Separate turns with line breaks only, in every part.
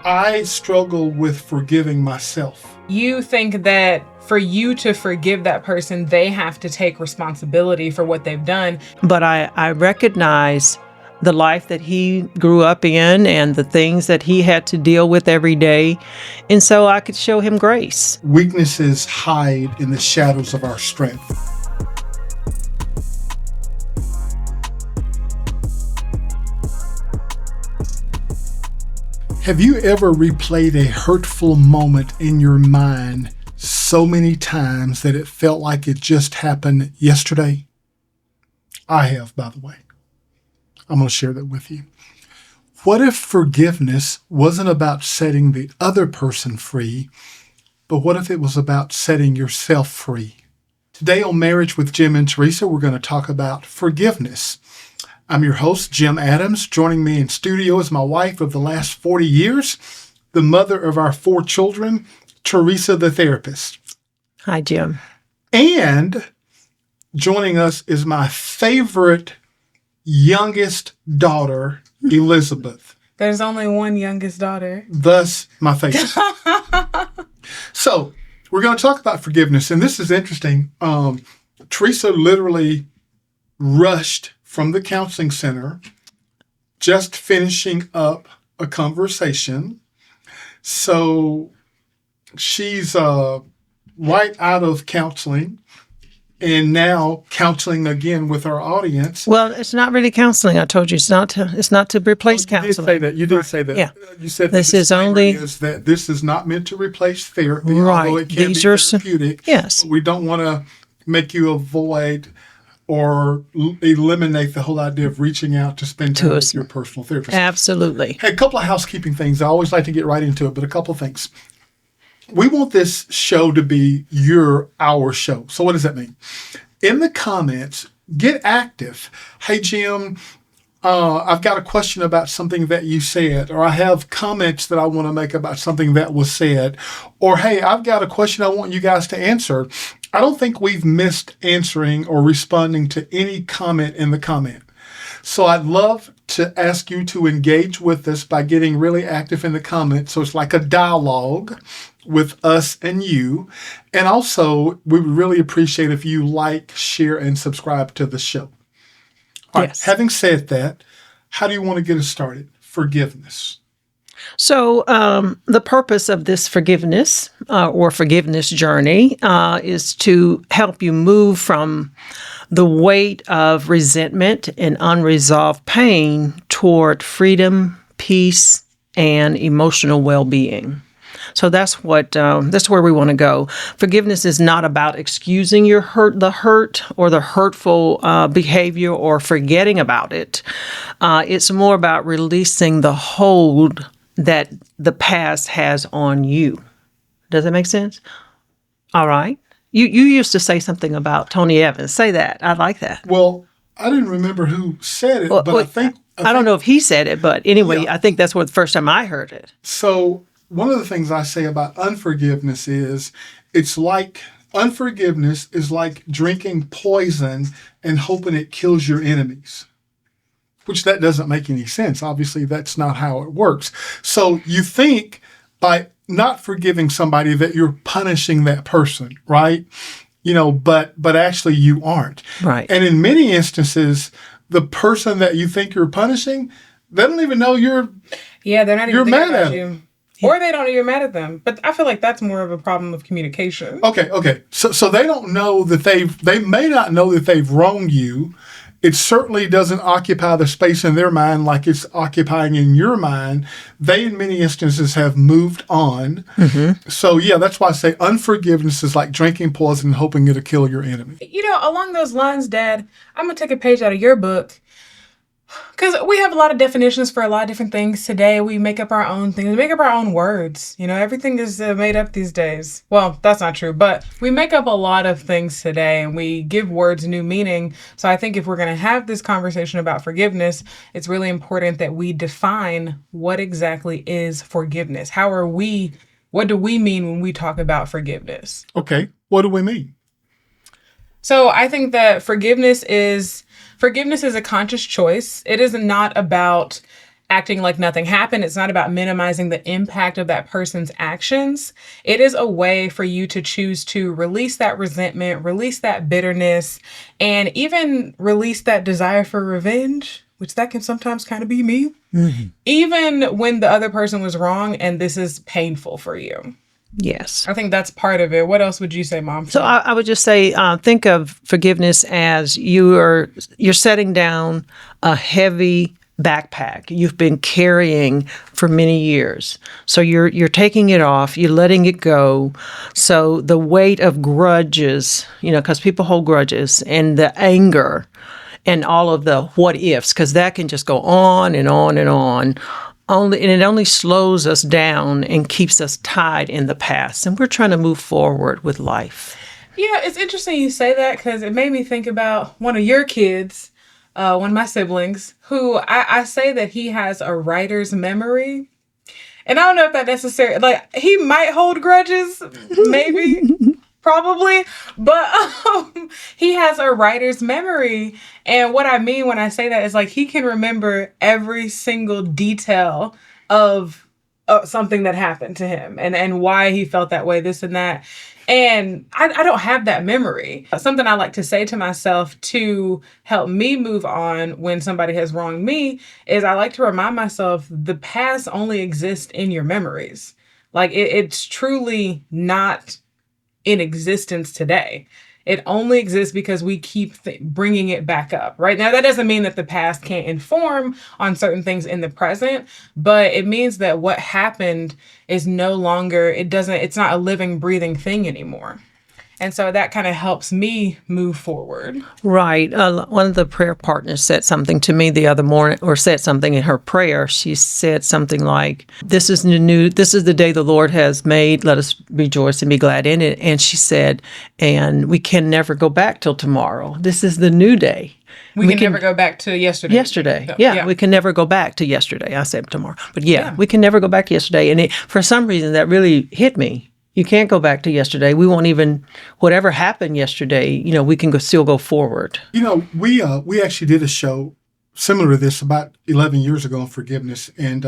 I struggle with forgiving myself.
You think that for you to forgive that person, they have to take responsibility for what they've done.
But I recognize the life that he grew up in and the things that he had to deal with every day. And so I could show him grace.
Weaknesses hide in the shadows of our strength. Have you ever replayed a hurtful moment in your mind so many times that it felt like it just happened yesterday? I have, by the way. I'm going to share that with you. What if forgiveness wasn't about setting the other person free, but what if it was about setting yourself free? Today on Marriage with Jim and Teresa, we're going to talk about forgiveness. I'm your host, Jim Adams. Joining me in studio is my wife of the last 40 years, the mother of our 4 children, Teresa the therapist.
Hi, Jim.
And joining us is my favorite youngest daughter, Elizabeth.
There's only one youngest daughter.
Thus, my favorite. So, we're going to talk about forgiveness. And this is interesting. Teresa literally rushed from the counseling center, just finishing up a conversation. So she's right out of counseling and now counseling again with our audience.
Well, it's not really counseling. I told you it's not to replace counseling.
You did say that.
Yeah.
You said
this is
that this is not meant to replace therapy,
right.
Although it can
These
be
are
therapeutic.
Yes.
But we don't want to make you avoid or eliminate the whole idea of reaching out to spend time with your personal therapist.
Absolutely.
Hey, a couple of housekeeping things. I always like to get right into it, but a couple of things. We want this show to be our show. So what does that mean? In the comments, get active. Hey, Jim, I've got a question about something that you said, or I have comments that I want to make about something that was said, or hey, I've got a question I want you guys to answer. I don't think we've missed answering or responding to any comment in the comment. So I'd love to ask you to engage with us by getting really active in the comments. So it's like a dialogue with us and you. And also, we would really appreciate if you like, share, and subscribe to the show. All right. Having said that, how do you want to get us started? Forgiveness.
So the purpose of this forgiveness or forgiveness journey is to help you move from the weight of resentment and unresolved pain toward freedom, peace, and emotional well-being. So that's where we want to go. Forgiveness is not about excusing the hurt or the hurtful behavior or forgetting about it. It's more about releasing the hold that the past has on you. Does that make sense? All right. You used to say something about Tony Evans. Say that. I like that.
Well, I didn't remember who said it, but I think
I don't know if he said it, but anyway, yeah. I think that's the first time I heard it.
So one of the things I say about unforgiveness is unforgiveness is like drinking poison and hoping it kills your enemies. Which that doesn't make any sense. Obviously, that's not how it works. So you think by not forgiving somebody that you're punishing that person, right? But actually you aren't.
Right.
And in many instances, the person that you think you're punishing, they don't even know you're
they're not even
mad at
you. Or they don't know you're mad at them. But I feel like that's more of a problem of communication.
Okay. So they don't know that they may not know that they've wronged you. It certainly doesn't occupy the space in their mind like it's occupying in your mind. They, in many instances, have moved on. Mm-hmm. So, that's why I say unforgiveness is like drinking poison and hoping it'll kill your enemy.
Along those lines, Dad, I'm going to take a page out of your book. Because we have a lot of definitions for a lot of different things today. We make up our own things. We make up our own words. Everything is made up these days. Well, that's not true, but we make up a lot of things today and we give words new meaning. So I think if we're going to have this conversation about forgiveness, it's really important that we define what exactly is forgiveness. What do we mean when we talk about forgiveness?
Okay. What do we mean?
So I think that forgiveness is a conscious choice. It is not about acting like nothing happened. It's not about minimizing the impact of that person's actions. It is a way for you to choose to release that resentment, release that bitterness, and even release that desire for revenge, which that can sometimes kind of be me, even when the other person was wrong and this is painful for you.
Yes.
I think that's part of it. What else would you say, Mom?
So I would just say, think of forgiveness as you're setting down a heavy backpack you've been carrying for many years. So you're taking it off, you're letting it go. So the weight of grudges, because people hold grudges, and the anger and all of the what ifs, because that can just go on and on and on. And it only slows us down and keeps us tied in the past. And we're trying to move forward with life.
Yeah, it's interesting you say that, because it made me think about one of your kids, one of my siblings, who I say that he has a writer's memory. And I don't know if that necessarily, like, he might hold grudges, maybe, probably, but he has a writer's memory. And what I mean when I say that is, like, he can remember every single detail of something that happened to him and why he felt that way, this and that. And I don't have that memory. Something I like to say to myself to help me move on when somebody has wronged me is I like to remind myself the past only exists in your memories. Like, it's truly not in existence today. It only exists because we keep bringing it back up. Right now, that doesn't mean that the past can't inform on certain things in the present, but it means that what happened is no longer, it's not a living, breathing thing anymore. And so that kind of helps me move forward.
Right. One of the prayer partners said something to me the other morning, or said something in her prayer. She said something like, this is the day the Lord has made. Let us rejoice and be glad in it. And she said, and we can never go back till tomorrow. This is the new day.
We can never go back to yesterday.
Yesterday.
So,
yeah, we can never go back to yesterday. I said tomorrow. But we can never go back to yesterday. And for some reason, that really hit me. You can't go back to yesterday. We won't even, whatever happened yesterday, we can still go forward.
We actually did a show similar to this about 11 years ago on forgiveness, and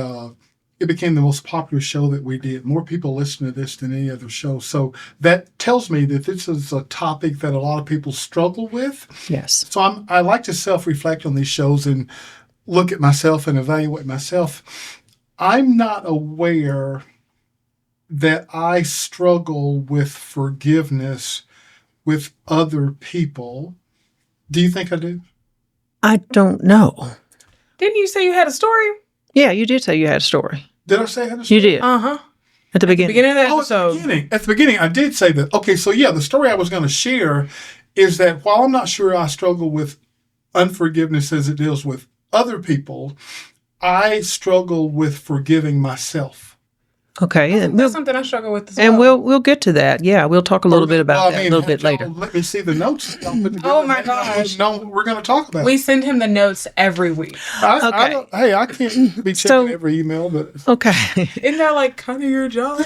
it became the most popular show that we did. More people listen to this than any other show. So that tells me that this is a topic that a lot of people struggle with.
Yes.
So I like to self-reflect on these shows and look at myself and evaluate myself. I'm not aware that I struggle with forgiveness with other people. Do you think I do?
I don't know.
Didn't you say you had a story?
Yeah, you did say you had a story.
Did I say I had a story?
You did.
Uh-huh.
At the beginning.
Beginning of the
Oh,
episode.
at the beginning, I did say that. Okay, so the story I was going to share is that while I'm not sure I struggle with unforgiveness as it deals with other people, I struggle with forgiving myself.
Okay.
That's something I struggle with as
and
well.
we'll get to that. Yeah, we'll talk a little bit about that a little bit later.
Let me see the notes.
Oh my gosh.
No, we're going to talk about
We
it.
send him the notes every week.
I can't be checking every email, but
Okay.
Isn't that like kind of your job?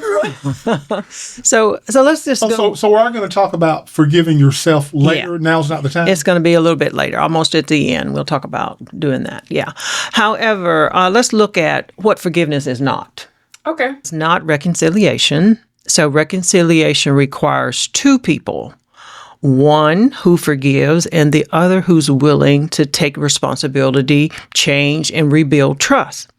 So let's just go.
so we're going to talk about forgiving yourself later.
Yeah.
Now's not the time.
It's going to be a little bit later, almost at the end. We'll talk about doing that. Yeah. However, let's look at what forgiveness is not.
Okay.
It's not reconciliation. So reconciliation requires two people, one who forgives and the other who's willing to take responsibility, change, and rebuild trust.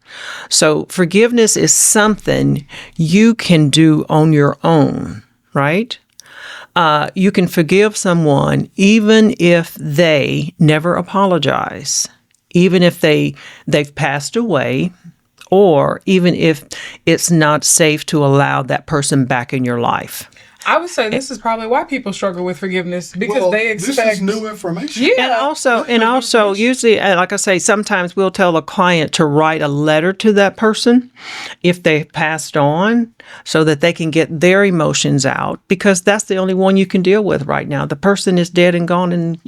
So forgiveness is something you can do on your own, right? You can forgive someone even if they never apologize, even if they've passed away, or even if it's not safe to allow that person back in your life.
I would say this is probably why people struggle with forgiveness, because they expect
this is new information.
Yeah.
And also, usually, like I say, sometimes we'll tell a client to write a letter to that person if they passed on, so that they can get their emotions out, because that's the only one you can deal with right now. The person is dead and gone, and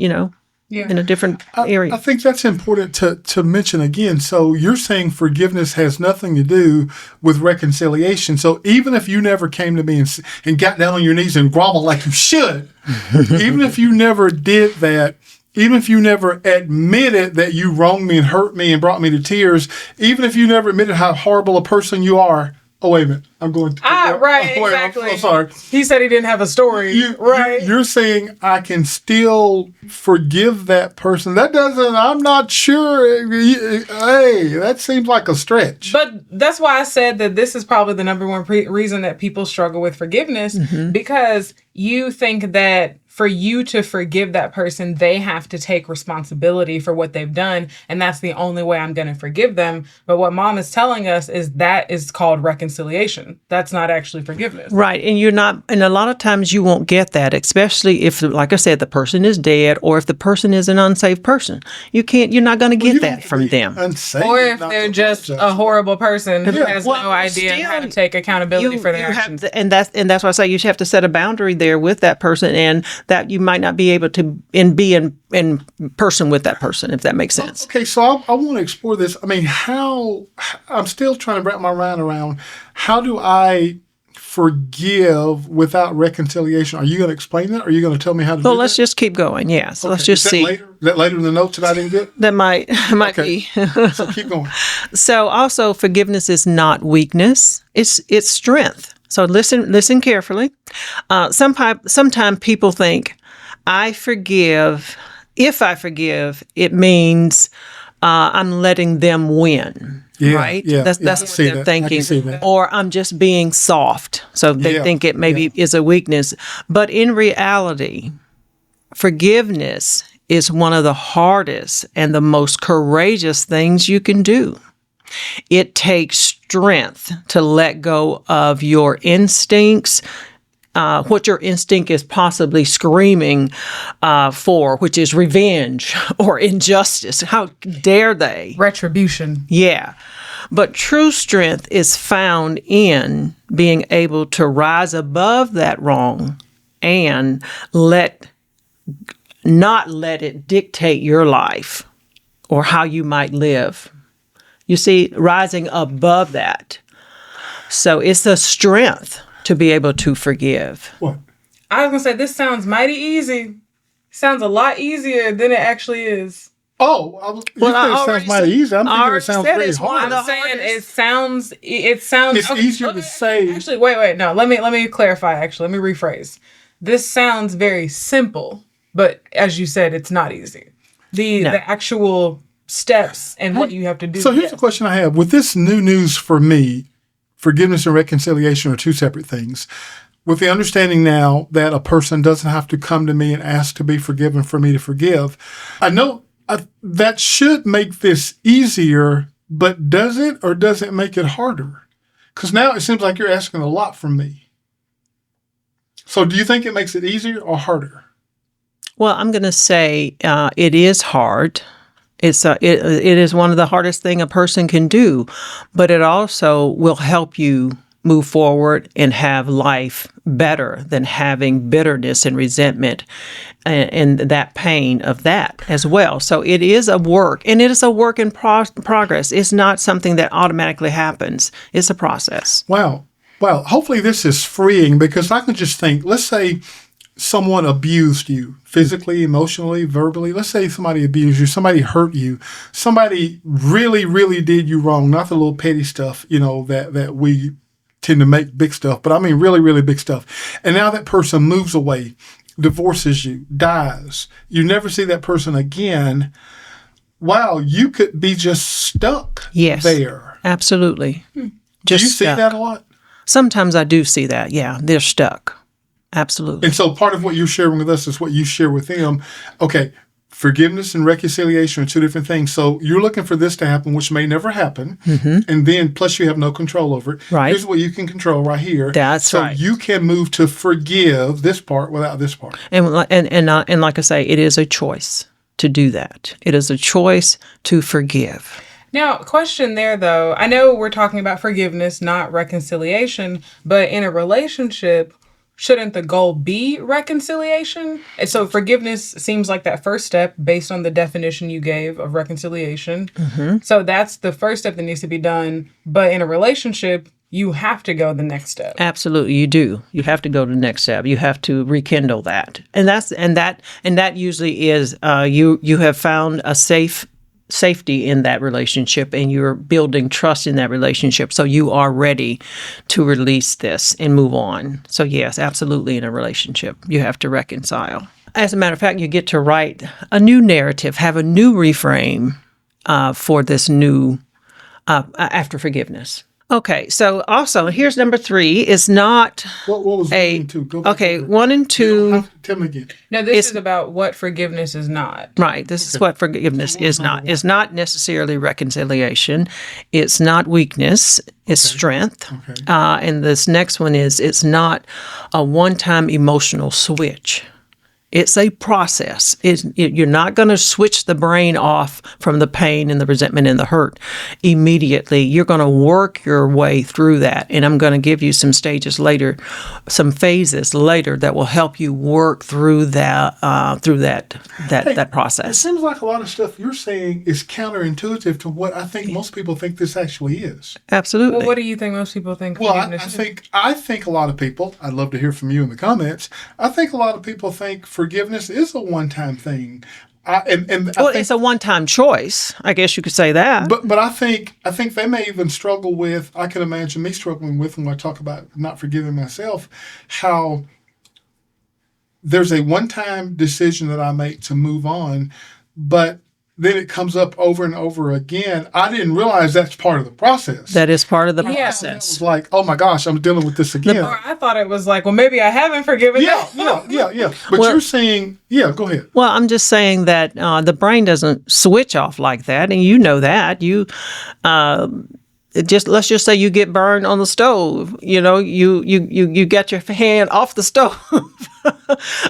in a different area.
I think that's important to mention again. So you're saying forgiveness has nothing to do with reconciliation. So even if you never came to me and got down on your knees and groveled like you should, even if you never did that, even if you never admitted that you wronged me and hurt me and brought me to tears, even if you never admitted how horrible a person you are. Oh, wait a minute. I'm going to.
Right,
wait,
exactly.
I'm sorry.
He said he didn't have a story. Right.
You're saying I can still forgive that person. That doesn't, I'm not sure. Hey, that seems like a stretch.
But that's why I said that this is probably the number one reason that people struggle with forgiveness, because you think that for you to forgive that person, they have to take responsibility for what they've done. And that's the only way I'm going to forgive them. But what Mom is telling us is that is called reconciliation. That's not actually forgiveness.
Right. And you're not, and a lot of times you won't get that, especially if, like I said, the person is dead or if the person is an unsafe person. You're not going to get that from them.
Unsafe,
Or if they're just a horrible person who has no idea
still,
how to take accountability for their actions.
And that's why I say you have to set a boundary there with that person, and that you might not be able to be in person with that person, if that makes sense.
Okay, so I want to explore this. I mean, I'm still trying to wrap my mind around how do I forgive without reconciliation? Are you going to explain that? Or are you going to tell me how to do that?
Well, let's just keep going. Yeah. So let's just see.
Is that later in the notes that I didn't get?
That might be.
So keep going.
So also, forgiveness is not weakness; it's strength. So listen carefully. Sometimes people think, I forgive. If I forgive, it means I'm letting them win.
Yeah,
right?
yeah,
That's
yeah,
what they're thinking.
I can see that.
Or I'm just being soft. So they think it maybe is a weakness. But in reality, forgiveness is one of the hardest and the most courageous things you can do. It takes strength to let go of your instincts, what your instinct is possibly screaming for, which is revenge or injustice. How dare they?
Retribution.
Yeah. But true strength is found in being able to rise above that wrong and not let it dictate your life or how you might live. You see, rising above that. So it's a strength to be able to forgive.
What?
I was going to say, this sounds mighty easy. Sounds a lot easier than it actually is.
Oh, you said it sounds mighty easy. I'm thinking it sounds very hard.
I'm saying it sounds.
It's easier to say.
Actually, wait. No, let me clarify. Actually, let me rephrase. This sounds very simple, but as you said, it's not easy. The actual steps and what you have to do.
So here's the question I have. With this new news for me, forgiveness and reconciliation are two separate things. With the understanding now that a person doesn't have to come to me and ask to be forgiven for me to forgive, I know that should make this easier, but does it or does it make it harder? Because now it seems like you're asking a lot from me. So do you think it makes it easier or harder?
Well, I'm going to say it is hard. It is one of the hardest thing a person can do, but it also will help you move forward and have life better than having bitterness and resentment and that pain of that as well. So it is a work, and it is a work in progress. It's not something that automatically happens. It's a process.
Wow. Well, hopefully this is freeing, because I can just think, let's say someone abused you physically, emotionally, verbally. Let's say somebody abused you, somebody hurt you, somebody really, really did you wrong, not the little petty stuff, that we tend to make big stuff, but I mean really, really big stuff. And now that person moves away, divorces you, dies. You never see that person again. Wow, you could be just stuck there.
Absolutely.
Just do you see that a lot?
Sometimes I do see that. Yeah, they're stuck. Absolutely.
And so part of what you're sharing with us is what you share with them. Okay, forgiveness and reconciliation are two different things. So you're looking for this to happen, which may never happen. Mm-hmm. And then plus you have no control over it.
Right.
Here's what you can control right here.
That's right.
So you can move to forgive this part without this part.
And like I say, it is a choice to do that. It is a choice to forgive.
Now, question there, though. I know we're talking about forgiveness, not reconciliation, but in a relationship, shouldn't the goal be reconciliation? And so forgiveness seems like that first step based on the definition you gave of reconciliation. Mm-hmm. So that's the first step that needs to be done. But in a relationship, you have to go the next step.
Absolutely, you do. You have to go to the next step. You have to rekindle that, and that usually is you have found a safety in that relationship, and you're building trust in that relationship, so you are ready to release this and move on. So yes, absolutely, in a relationship, you have to reconcile. As a matter of fact, you get to write a new narrative, have a new reframe for this new after forgiveness. Okay, so also here's number 3. It's not
What was 1 and 2? Go back
okay.
over it.
1 and 2.
Tell me again.
No, this is about what forgiveness is not.
Right. This is what forgiveness is not. It's not necessarily reconciliation. It's not weakness. It's strength.
Okay.
And this next one is it's not a one-time emotional switch. It's a process. You're not going to switch the brain off from the pain and the resentment and the hurt immediately. You're going to work your way through that. And I'm going to give you some stages later, some phases later that will help you work through that that
It
process.
seems like a lot of stuff you're saying is counterintuitive to what I think most people think this actually is.
Absolutely.
Well, what do you think most people think
Well,
forgiveness is?
I think a lot of people, I'd love to hear from you in the comments. I think a lot of people think forgiveness is a one-time thing. I think,
it's a one-time choice. I guess you could say that.
but I think they may even struggle with, I can imagine me struggling with when I talk about not forgiving myself, how there's a one-time decision that I make to move on, but then it comes up over and over again. I didn't realize that's part of the process.
That is part of the
Yeah.
It
process.
was like, oh my gosh, I'm dealing with this again.
Or I thought it was like, well, maybe I haven't forgiven them.
Yeah. But
Well-
you're saying, yeah, go ahead.
Well, I'm just saying that the brain doesn't switch off like that, and you know that. Let's just say you get burned on the stove. You get your hand off the stove,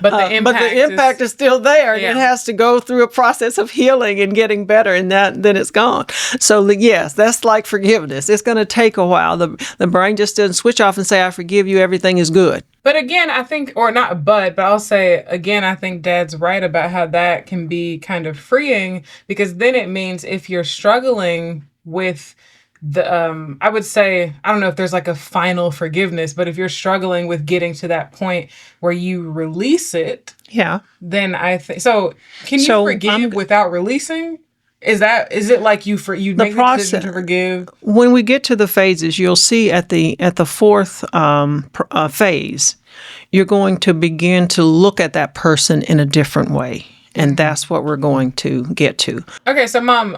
But the
impact is still there, and
Yeah.
it has to go through a process of healing and getting better, and then it's gone. So yes, that's like forgiveness. It's going to take a while. The brain just doesn't switch off and say, "I forgive you. Everything is good."
But again, I think, or not but I'll say again, I think Dad's right about how that can be kind of freeing, because then it means if you're struggling with I would say, I don't know if there's like a final forgiveness, but if you're struggling with getting to that point where you release it,
Yeah.
then I think, so can you
So,
forgive without releasing? Is it like you make the decision to forgive?
When we get to the phases, you'll see at the 4th phase, you're going to begin to look at that person in a different way. And that's what we're going to get to.
Okay, so Mom,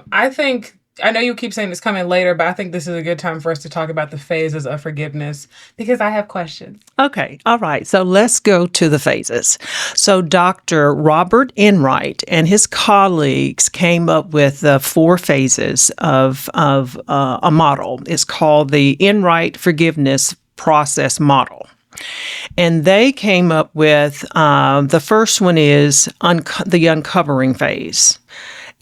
I know you keep saying it's coming later, but I think this is a good time for us to talk about the phases of forgiveness because I have questions.
Okay. All right. So let's go to the phases. So Dr. Robert Enright and his colleagues came up with the 4 phases of a model. It's called the Enright Forgiveness Process Model. And they came up with the first one is the uncovering phase.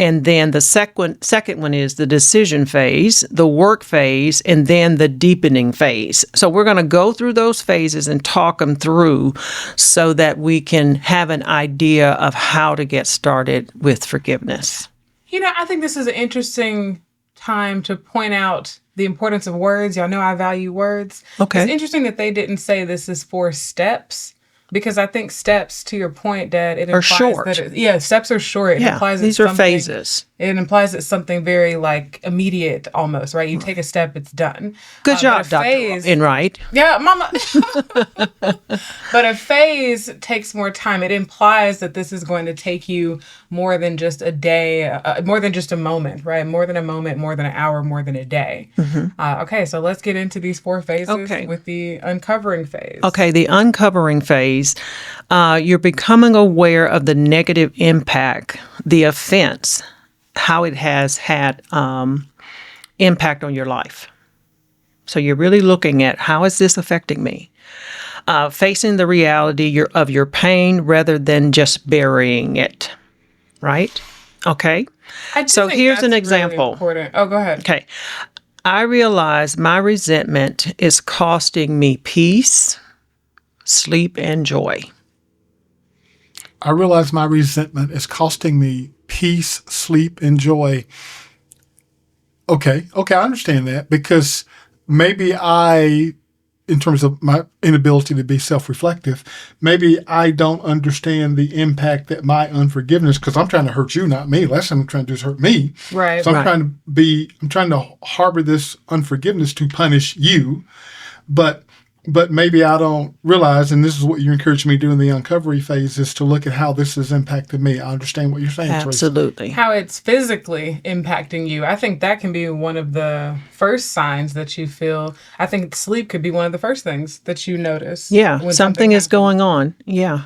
And then the second one is the decision phase, the work phase, and then the deepening phase. So we're going to go through those phases and talk them through so that we can have an idea of how to get started with forgiveness.
I think this is an interesting time to point out the importance of words. Y'all know I value words.
Okay.
It's interesting that they didn't say this is 4 steps. Because I think steps, to your point, Dad, it implies
short.
that steps are short. It implies
these are phases.
It implies it's something very like immediate, almost, right? You take a step, it's done.
Good job,
but
Dr. Enright.
Yeah, Mama. But a phase takes more time. It implies that this is going to take you more than just a day, more than just a moment, right? More than a moment, more than an hour, more than a day. Okay, so let's get into these 4 phases with the uncovering phase.
Okay, the uncovering phase, you're becoming aware of the negative impact, the offense, how it has had impact on your life. So you're really looking at how is this affecting me? Facing the reality of your pain rather than just burying it, right? Okay. So here's an example.
Really important. Oh, go ahead.
Okay. I realize my resentment is costing me peace, sleep, and joy.
I realize my resentment is costing me peace, sleep, and joy. Okay, I understand that because maybe in terms of my inability to be self-reflective, maybe I don't understand the impact that my unforgiveness, because I'm trying to hurt you, not me. Last time I'm trying to do is hurt me.
Right.
So I'm
Right.
trying to harbor this unforgiveness to punish you, but maybe I don't realize, and this is what you encouraged me to do in the uncovery phase, is to look at how this has impacted me. I understand what you're saying, Teresa.
Absolutely.
How it's physically impacting you. I think that can be one of the first signs that you feel. I think sleep could be one of the first things that you notice.
Yeah,
when
something is
happens.
going on. Yeah.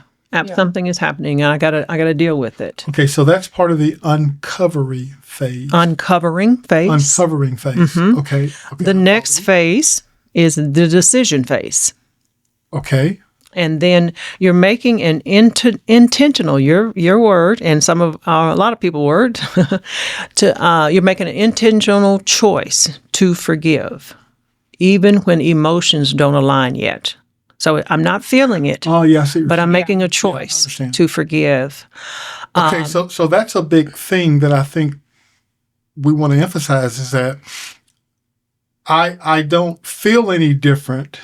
Something is happening, and I gotta deal with it.
Okay, so that's part of the uncovery phase.
Uncovering phase.
Uncovering phase. Okay.
The next phase is the decision phase.
Okay.
And then you're making an intentional your word, and some of a lot of people word you're making an intentional choice to forgive, even when emotions don't align yet. So I'm not feeling it,
Oh, yeah, I see.
but I'm making a choice
understand.
to forgive.
Okay, so that's a big thing that I think we want to emphasize, is that I don't feel any different,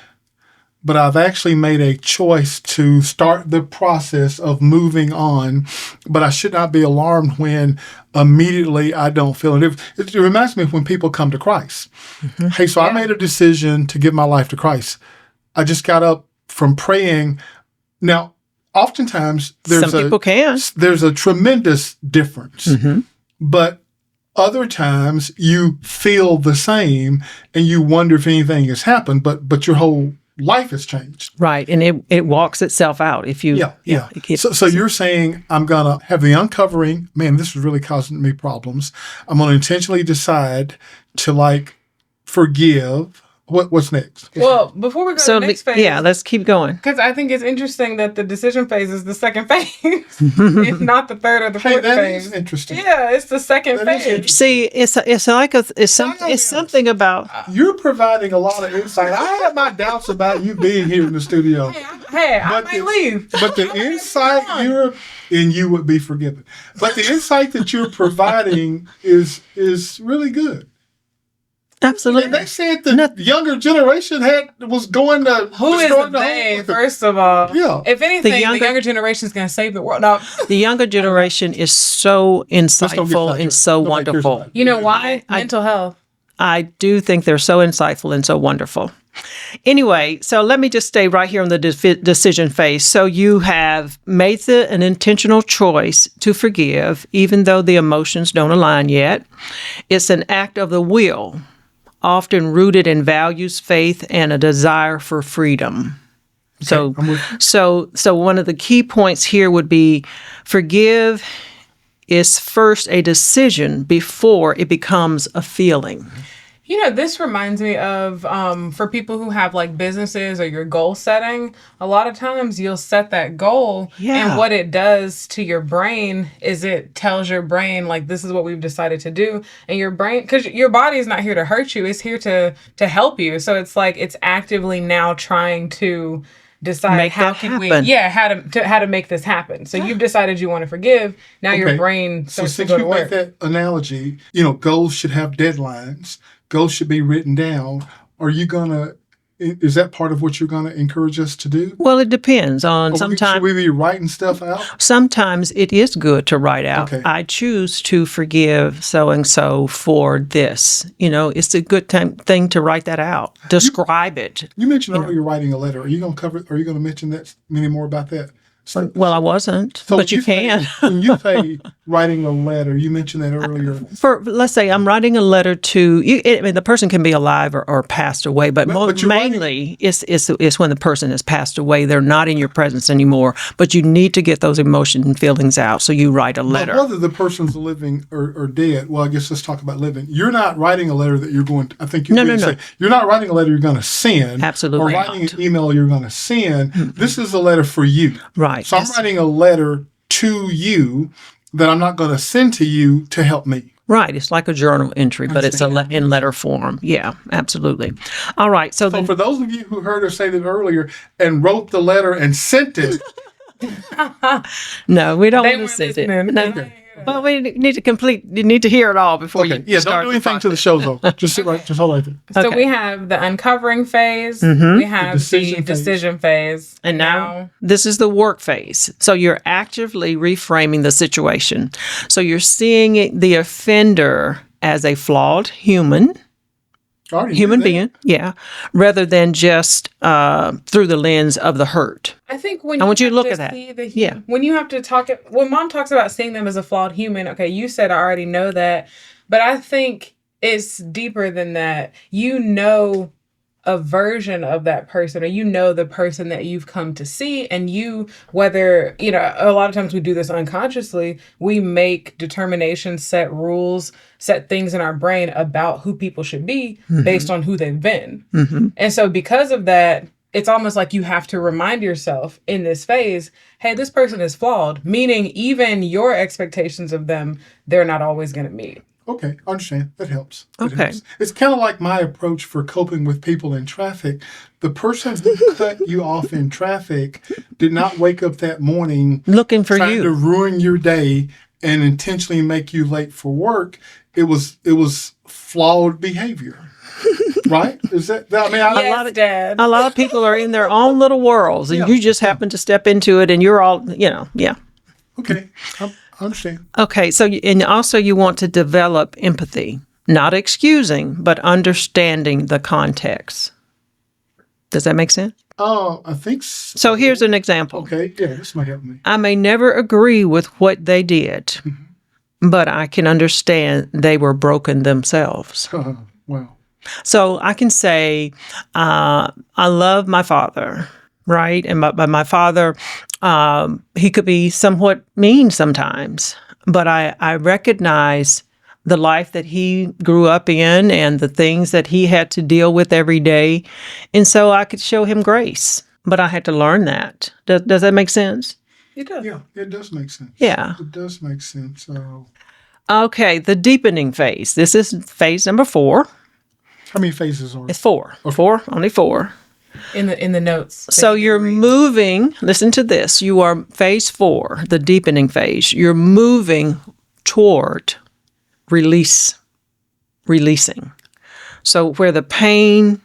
but I've actually made a choice to start the process of moving on. But I should not be alarmed when immediately I don't feel it. It reminds me of when people come to Christ. Hey, so I made a decision to give my life to Christ. I just got up from praying. Now, oftentimes
Some people can.
there's a tremendous difference, but other times you feel the same and you wonder if anything has happened, but your whole life has changed.
Right, and it walks itself out if you.
Yeah. So you're saying, I'm going to have the uncovering. Man, this is really causing me problems. I'm going to intentionally decide to forgive. What's next?
Well, before we go to the next phase,
let's keep going.
because I think it's interesting that the decision phase is the second phase, if not the third or the fourth
That
phase.
is interesting.
Yeah, it's the second
That is
phase.
interesting.
See, it's something about.
You're providing a lot of insight. I have my doubts about you being here in the studio.
Hey, I might leave.
But the insight you would be forgiven. But the insight that you're providing is really good.
Absolutely.
They said the younger generation was going to
Who is the they, first of all?
Yeah.
If anything, the
younger-
younger generation is going to save the world. No.
The younger generation is so insightful and so wonderful.
You know why? Mental health.
I do think they're so insightful and so wonderful. Anyway, so let me just stay right here on the decision phase. So you have made an intentional choice to forgive, even though the emotions don't align yet. It's an act of the will, often rooted in values, faith, and a desire for freedom. So one of the key points here would be forgive is first a decision before it becomes a feeling.
You know, this reminds me of for people who have businesses or your goal setting, a lot of times you'll set that goal and what it does to your brain is it tells your brain this is what we've decided to do, and your brain, because your body is not here to hurt you, it's here to help you. So it's it's actively now trying to decide how to make this happen. So you've decided you want to forgive. Now your brain starts to go to work.
So since you make that analogy, goals should have deadlines. Goals should be written down. Is that part of what you're going to encourage us to do?
Well, it depends on sometimes.
Should we be writing stuff out?
Sometimes it is good to write out.
Okay.
I choose to forgive so-and-so for this. It's a good thing to write that out. Describe it.
You mentioned earlier writing a letter. Are you going to mention that any more about that?
Well, I wasn't, but you can.
When you say writing a letter, you mentioned that earlier.
Let's say I'm writing a letter to you. The person can be alive or passed away, but mainly it's when the person has passed away. They're not in your presence anymore, but you need to get those emotions and feelings out, so you write a letter.
But whether the person's living or dead, well, I guess let's talk about living. You're not writing a letter that you're going to, I think you're going to say, you're not writing a letter you're going to send.
Absolutely
Or writing
not.
an email you're going to send. Mm-hmm. This is a letter for you.
Right.
So I'm writing a letter to you that I'm not going to send to you to help me.
Right. It's like a journal entry, but it's in letter form. Yeah, absolutely. All right. So
for those of you who heard us say that earlier and wrote the letter and sent it.
No, we don't want to send it. No. Well, we need to complete. You need to hear it all before
Okay.
you
Yeah,
start
don't do
the
anything to the
process.
show, though. Just sit right, just hold right there.
So
Okay.
we have the uncovering phase.
Mm-hmm.
We have the
decision phase.
decision phase.
And now this is the work phase. So you're actively reframing the situation. So you're seeing the offender as a flawed human being, yeah, rather than just through the lens of the hurt.
I think when
I want you
have
to look
to
at that.
see the
Yeah.
when you have to talk when mom talks about seeing them as a flawed human, okay, you said I already know that, but I think it's deeper than that. You know a version of that person, or you know the person that you've come to see, and you, whether a lot of times we do this unconsciously, we make determinations, set rules, set things in our brain about who people should be based on who they've been. And so because of that, it's almost like you have to remind yourself in this phase, hey, this person is flawed, meaning even your expectations of them, they're not always going to meet.
Okay, I understand. That helps. That
Okay.
helps. It's kind of like my approach for coping with people in traffic. The person who cut you off in traffic did not wake up that morning
Looking for
trying
you.
to ruin your day and intentionally make you late for work. It was flawed behavior. Right? Is that I mean,
Yes, Dad.
A lot of people are in their own little worlds, and
Yeah.
you just happen to step into it, and you're all, yeah.
okay. I understand.
Okay, so and also you want to develop empathy, not excusing, but understanding the context. Does that make sense?
I think so.
So here's an example.
Okay, yeah, this might help me.
I may never agree with what they did, but I can understand they were broken themselves.
Wow.
So I can say, I love my father, right? And my father, he could be somewhat mean sometimes, but I recognize the life that he grew up in and the things that he had to deal with every day. And so I could show him grace, but I had to learn that. Does that make sense?
It does.
Yeah, it does make sense.
Yeah.
It does make sense.
Okay, the deepening phase. This is phase number 4.
How many phases are
It's 4.
Okay.
4, only 4.
In the notes.
So you're moving, listen to this, you are phase 4, the deepening phase. You're moving toward releasing. So where the pain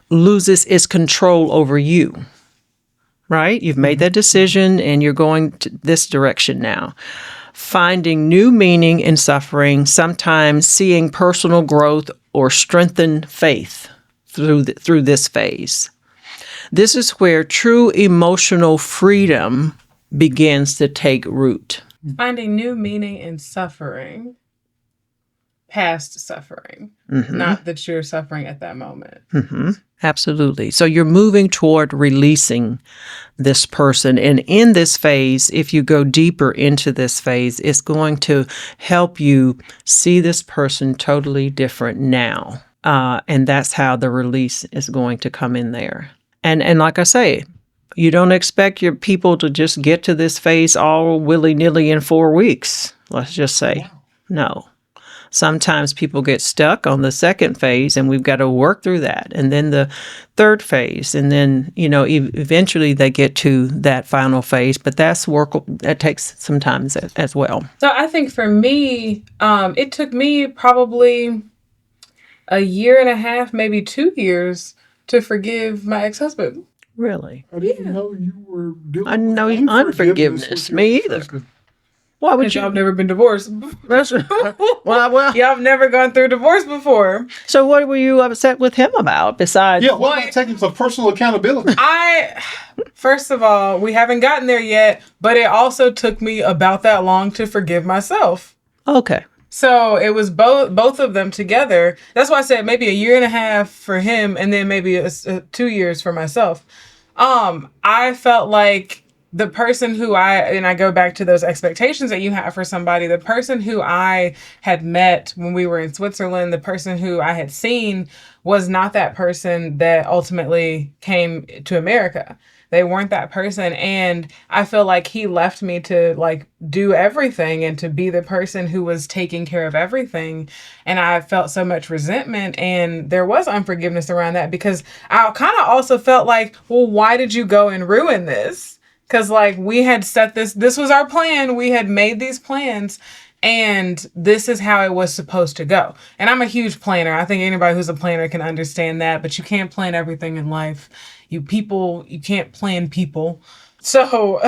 loses its control over you, right? You've made that decision and you're going to this direction now. Finding new meaning in suffering, sometimes seeing personal growth or strengthened faith through this phase. This is where true emotional freedom begins to take root.
Finding new meaning in suffering, past suffering, not that you're suffering at that moment.
Absolutely. So you're moving toward releasing this person. And in this phase, if you go deeper into this phase, it's going to help you see this person totally different now. And that's how the release is going to come in there. And like I say, you don't expect your people to just get to this phase all willy-nilly in 4 weeks, let's just say.
Wow.
No. Sometimes people get stuck on the second phase, and we've got to work through that. And then the third phase, and then, eventually they get to that final phase. But that's work that takes some time as well.
So I think for me, it took me probably a year and a half, maybe 2 years to forgive my ex-husband.
Really?
I didn't know you were doing
I know unforgiveness.
with your
Me either.
ex-husband.
Why would
Because y'all
you?
have never been divorced.
Well,
Y'all have never gone through divorce before.
so what were you upset with him about besides?
Yeah, what about taking some personal accountability?
First of all, we haven't gotten there yet, but it also took me about that long to forgive myself.
Okay.
So it was both of them together. That's why I said maybe a year and a half for him, and then maybe 2 years for myself. I felt like the person who I go back to those expectations that you have for somebody, the person who I had met when we were in Switzerland, the person who I had seen was not that person that ultimately came to America. They weren't that person. And I feel like he left me to do everything and to be the person who was taking care of everything. And I felt so much resentment, and there was unforgiveness around that, because I kind of also felt like, well, why did you go and ruin this? Because we had set this was our plan. We had made these plans. And this is how it was supposed to go. And I'm a huge planner. I think anybody who's a planner can understand that, but you can't plan everything in life. You can't plan people. So,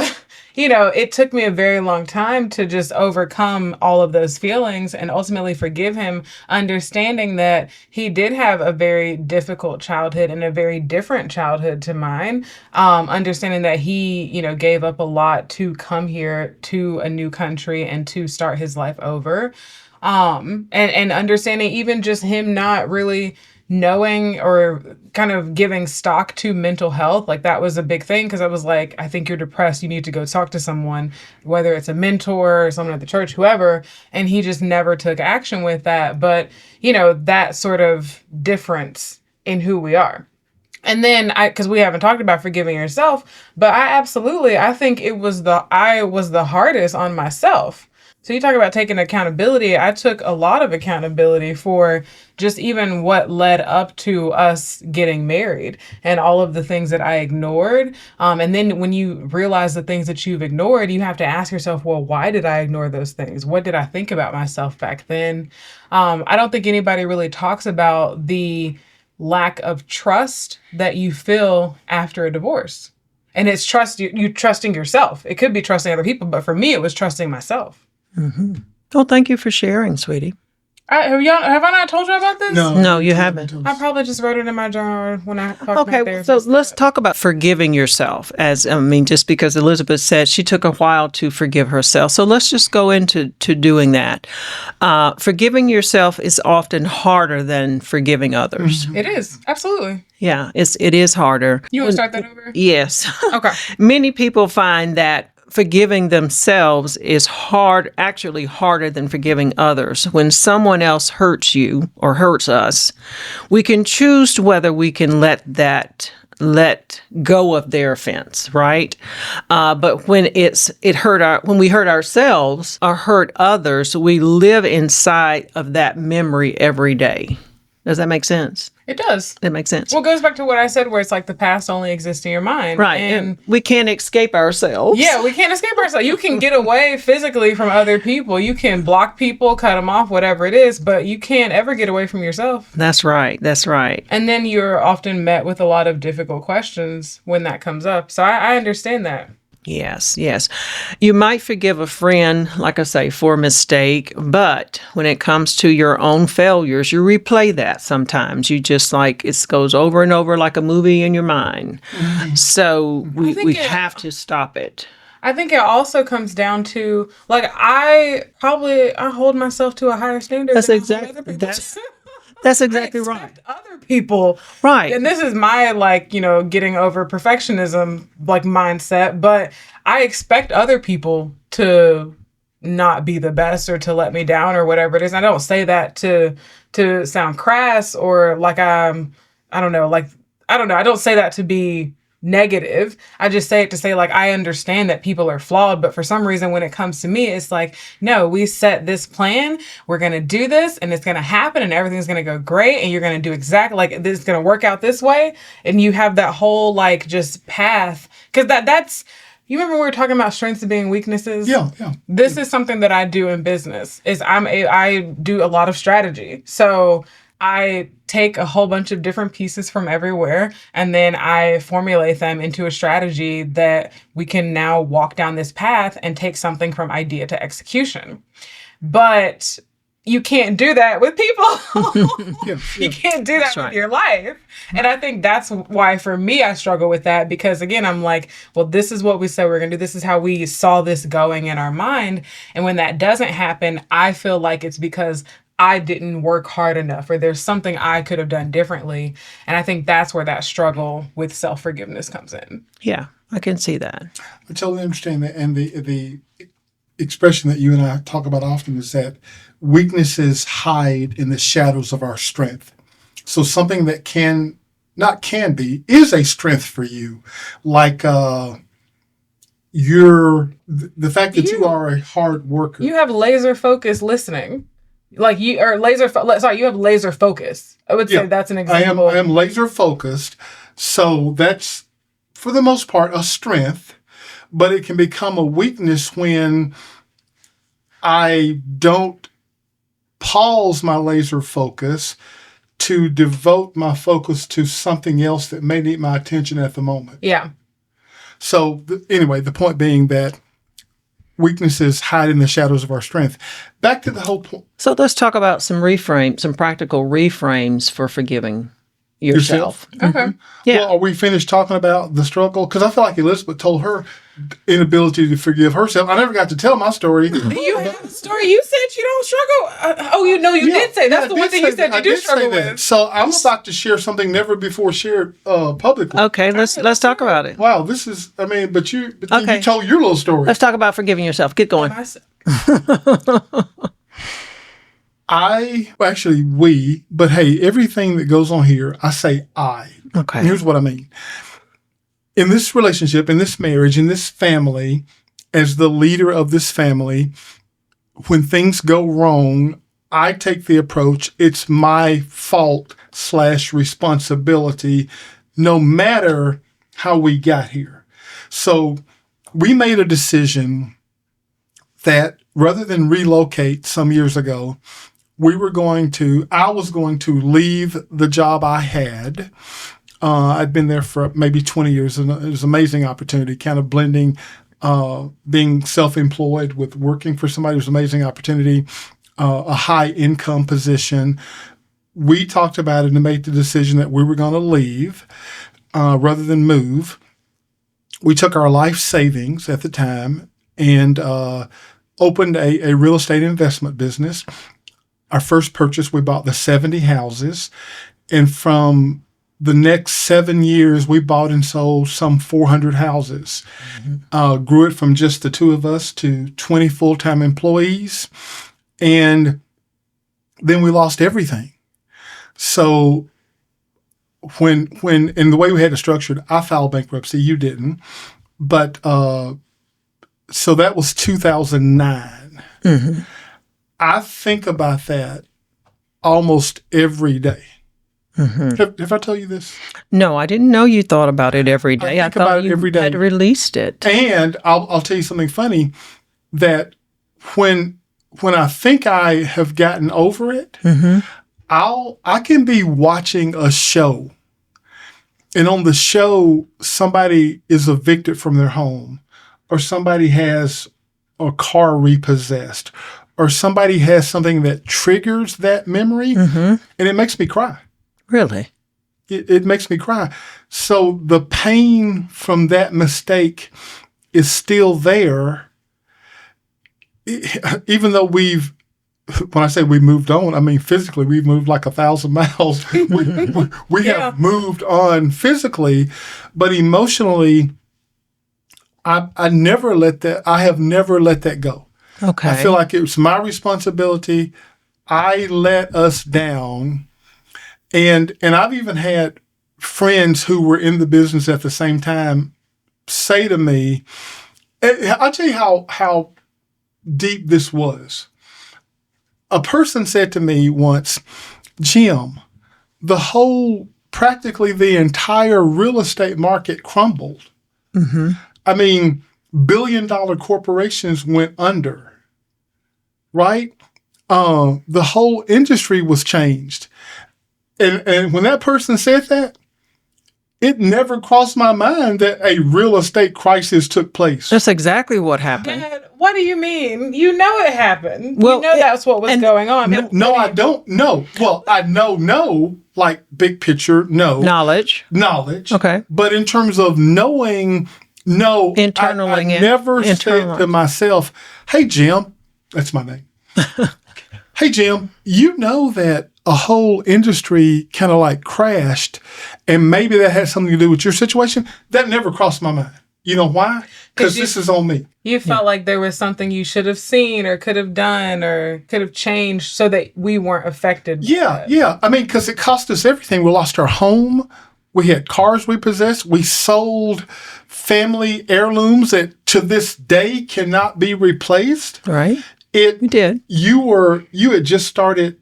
it took me a very long time to just overcome all of those feelings and ultimately forgive him, understanding that he did have a very difficult childhood and a very different childhood to mine. Understanding that he, gave up a lot to come here to a new country and to start his life over. And understanding even just him not really knowing or kind of giving stock to mental health. Like that was a big thing because I was like, I think you're depressed. You need to go talk to someone, whether it's a mentor or someone at the church, whoever. And he just never took action with that. But, that sort of difference in who we are. And then because we haven't talked about forgiving yourself, but I think I was the hardest on myself. So you talk about taking accountability. I took a lot of accountability for just even what led up to us getting married and all of the things that I ignored. And then when you realize the things that you've ignored, you have to ask yourself, well, why did I ignore those things? What did I think about myself back then? I don't think anybody really talks about the lack of trust that you feel after a divorce. And it's you trusting yourself. It could be trusting other people, but for me, it was trusting myself.
Mm-hmm. Well, thank you for sharing, sweetie.
Have I not told you about this?
No, you haven't.
I probably just wrote it in my journal when I talked about therapist.
So let's talk about forgiving yourself. Just because Elizabeth said she took a while to forgive herself. So let's just go into doing that. Forgiving yourself is often harder than forgiving others.
It is. Absolutely.
Yeah, it is harder.
You want to start that over?
Yes.
Okay.
Many people find that forgiving themselves is actually harder than forgiving others. When someone else hurts you or hurts us, we can choose whether we can let go of their offense, right? But when when we hurt ourselves or hurt others, we live inside of that memory every day. Does that make sense?
It does.
That makes sense.
Well, it goes back to what I said, where it's like the past only exists in your mind.
Right. And we can't escape ourselves.
Yeah, we can't escape ourselves. You can get away physically from other people. You can block people, cut them off, whatever it is, but you can't ever get away from yourself.
That's right. That's right.
And then you're often met with a lot of difficult questions when that comes up. So I understand that.
Yes, yes. You might forgive a friend, like I say, for a mistake, but when it comes to your own failures, you replay that sometimes. You just it goes over and over like a movie in your mind. Mm-hmm. So we have to stop it.
I think it also comes down to, I hold myself to a higher standard
That's
than
exactly
other people.
That's exactly right.
Other people.
Right.
And this is my, getting over perfectionism, mindset. But I expect other people to not be the best or to let me down or whatever it is. And I don't say that to sound crass or I don't know. I don't say that to be negative. I just say it to say I understand that people are flawed, but for some reason when it comes to me, it's no, we set this plan, we're going to do this and it's going to happen and everything's going to go great and you're going to do exactly this is going to work out this way. And you have that whole just path. Cause that's, you remember we were talking about strengths being weaknesses?
Yeah.
This is something that I do in business is I do a lot of strategy. So I take a whole bunch of different pieces from everywhere and then I formulate them into a strategy that we can now walk down this path and take something from idea to execution. But you can't do that with people. You can't do that with your life. And I think that's why for me, I struggle with that because again, I'm well, this is what we said we're going to do. This is how we saw this going in our mind. And when that doesn't happen, I feel like it's because I didn't work hard enough or there's something I could have done differently. And I think that's where that struggle with self-forgiveness comes in.
Yeah, I can see that.
I totally understand that. And the expression that you and I talk about often is that weaknesses hide in the shadows of our strength. So something that is a strength for you.
The
fact that you are a hard worker.
You have laser focused listening. You have laser focus. I would say that's an example.
I am laser focused. So that's, for the most part, a strength, but it can become a weakness when I don't pause my laser focus to devote my focus to something else that may need my attention at the moment.
Yeah.
So anyway, the point being that weaknesses hide in the shadows of our strength. Back to the whole point.
So let's talk about some practical reframes for forgiving yourself.
Okay.
Yeah.
Well, are we finished talking about the struggle? Because I feel like Elizabeth told her inability to forgive herself. I never got to tell my story.
You have a story. You said you don't struggle. You did say that's the one thing you said you do struggle with.
So I'm about to share something never before shared publicly.
Okay, let's talk about it.
Wow, this is. But you
Okay.
you told your little story.
Let's talk about forgiving yourself. Get going.
But hey, everything that goes on here, I say I.
Okay.
And here's what I mean. In this relationship, in this marriage, in this family, as the leader of this family, when things go wrong, I take the approach, it's my fault / responsibility, no matter how we got here. So we made a decision that rather than relocate some years ago, I was going to leave the job I had. I'd been there for maybe 20 years, and it was an amazing opportunity, kind of blending being self-employed with working for somebody. It was an amazing opportunity, a high income position. We talked about it and made the decision that we were going to leave rather than move. We took our life savings at the time and opened a real estate investment business. Our first purchase, we bought the 70 houses. And from the next 7 years, we bought and sold some 400 houses. Mm-hmm. Grew it from just the two of us to 20 full-time employees. And then we lost everything. So when in the way we had it structured, I filed bankruptcy, you didn't. But so that was 2009. Mm-hmm. I think about that almost every day. Mm-hmm. Have I told you this?
No, I didn't know you thought about it every day.
I thought about it every day.
Had released it.
And I'll tell you something funny, that when I think I have gotten over it, mm-hmm. I can be watching a show, and on the show somebody is evicted from their home, or somebody has a car repossessed, or somebody has something that triggers that memory, mm-hmm. and it makes me cry.
Really?
It makes me cry. So the pain from that mistake is still there, even though when I say we moved on, I mean physically we've moved like 1,000 miles. We have moved on physically, but emotionally, I have never let that go.
Okay.
I feel like it was my responsibility. I let us down. And I've even had friends who were in the business at the same time say to me, I'll tell you how deep this was. A person said to me once, Jim, practically the entire real estate market crumbled. Mm-hmm. I mean, billion-dollar corporations went under, right? The whole industry was changed. And when that person said that, it never crossed my mind that a real estate crisis took place.
That's exactly what happened.
Dad, what do you mean? You know it happened.
Well,
that's what was going on.
No, I don't know. Well, I know, like big picture, no.
Knowledge.
Okay. But in terms of knowing, no. I never said to myself, hey, Jim, that's my name. Hey, Jim, you know that a whole industry kind of like crashed, and maybe that had something to do with your situation? That never crossed my mind. You know why? Because this is on me.
You felt like there was something you should have seen or could have done or could have changed so that we weren't affected.
Yeah. I mean, because it cost us everything. We lost our home. We had cars we possessed. We sold family heirlooms that to this day cannot be replaced.
Right.
We
did.
You had just started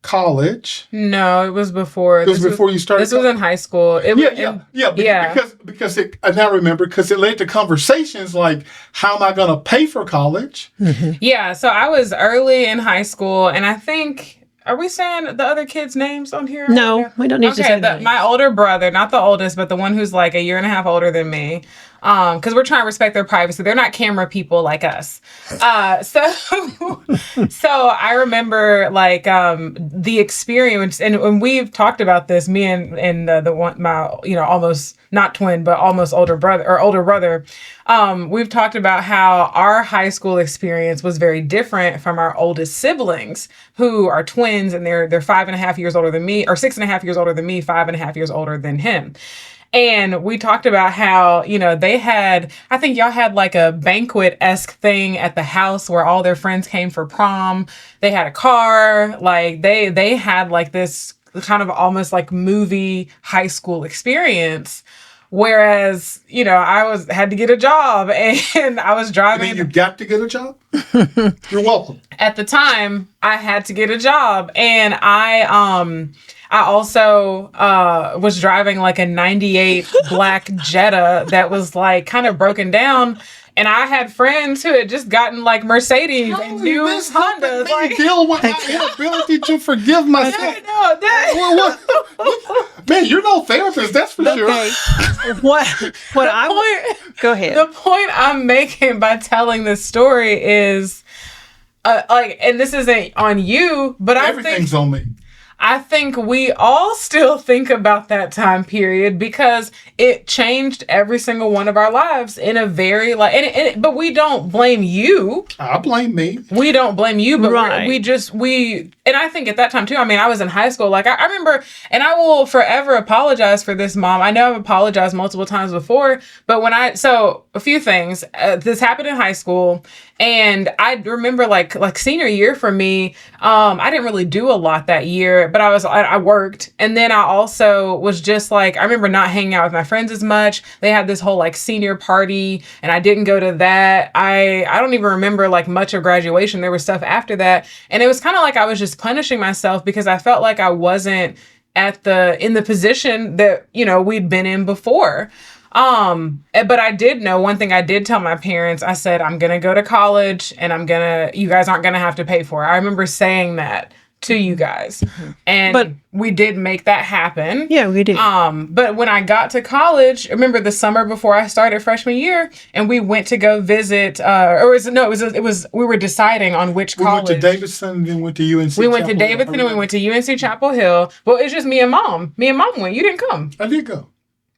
college.
No, it was before.
It was before you started.
This was in high school.
Because it, I now remember, because it led to conversations like, how am I going to pay for college?
Yeah, so I was early in high school, and I think, are we saying the other kids' names on here?
No, we don't need to say that.
My older brother, not the oldest, but the one who's like a year and a half older than me, because we're trying to respect their privacy. They're not camera people like us. So I remember like the experience, and we've talked about this, me and the one, my, almost not twin, but almost older brother. We've talked about how our high school experience was very different from our oldest siblings, who are twins, and they're 5.5 years older than me, or 6.5 years older than me, 5.5 years older than him. And we talked about how, they had, I think y'all had like a banquet-esque thing at the house where all their friends came for prom. They had a car, like they had like this kind of almost like movie high school experience. Whereas, I had to get a job, and I was driving.
You got to get a job? You're welcome.
At the time, I had to get a job, and I also was driving like a 98 black Jetta that was like kind of broken down. And I had friends who had just gotten like Mercedes and new Hondas.
Like, deal with my inability to forgive myself. Man, you're no therapist, that's for sure.
Go ahead.
The point I'm making by telling this story is, and this isn't on you, but
everything's on me.
I think we all still think about that time period because it changed every single one of our lives in a very but we don't blame you.
I blame me.
We don't blame you, but
right.
And I think at that time too, I mean, I was in high school. Like I remember, and I will forever apologize for this, Mom. I know I've apologized multiple times before, but so a few things, this happened in high school. And I remember like senior year for me, I didn't really do a lot that year, but I worked. And then I also was just like, I remember not hanging out with my friends as much. They had this whole like senior party, and I didn't go to that. I don't even remember like much of graduation. There was stuff after that. And it was kind of like I was just punishing myself because I felt like I wasn't in the position that, we'd been in before. But I did know one thing. I did tell my parents, I said, I'm going to go to college, and you guys aren't going to have to pay for it. I remember saying that to you guys. Mm-hmm. And we did make that happen.
Yeah, we did.
But when I got to college, remember the summer before I started freshman year, and we went to go visit, we were deciding on which college.
We went to Davidson, then went to UNC.
We went to Davidson, and we went to UNC Chapel Hill. Well, it's just me and Mom. Me and Mom went. You didn't come.
I did go.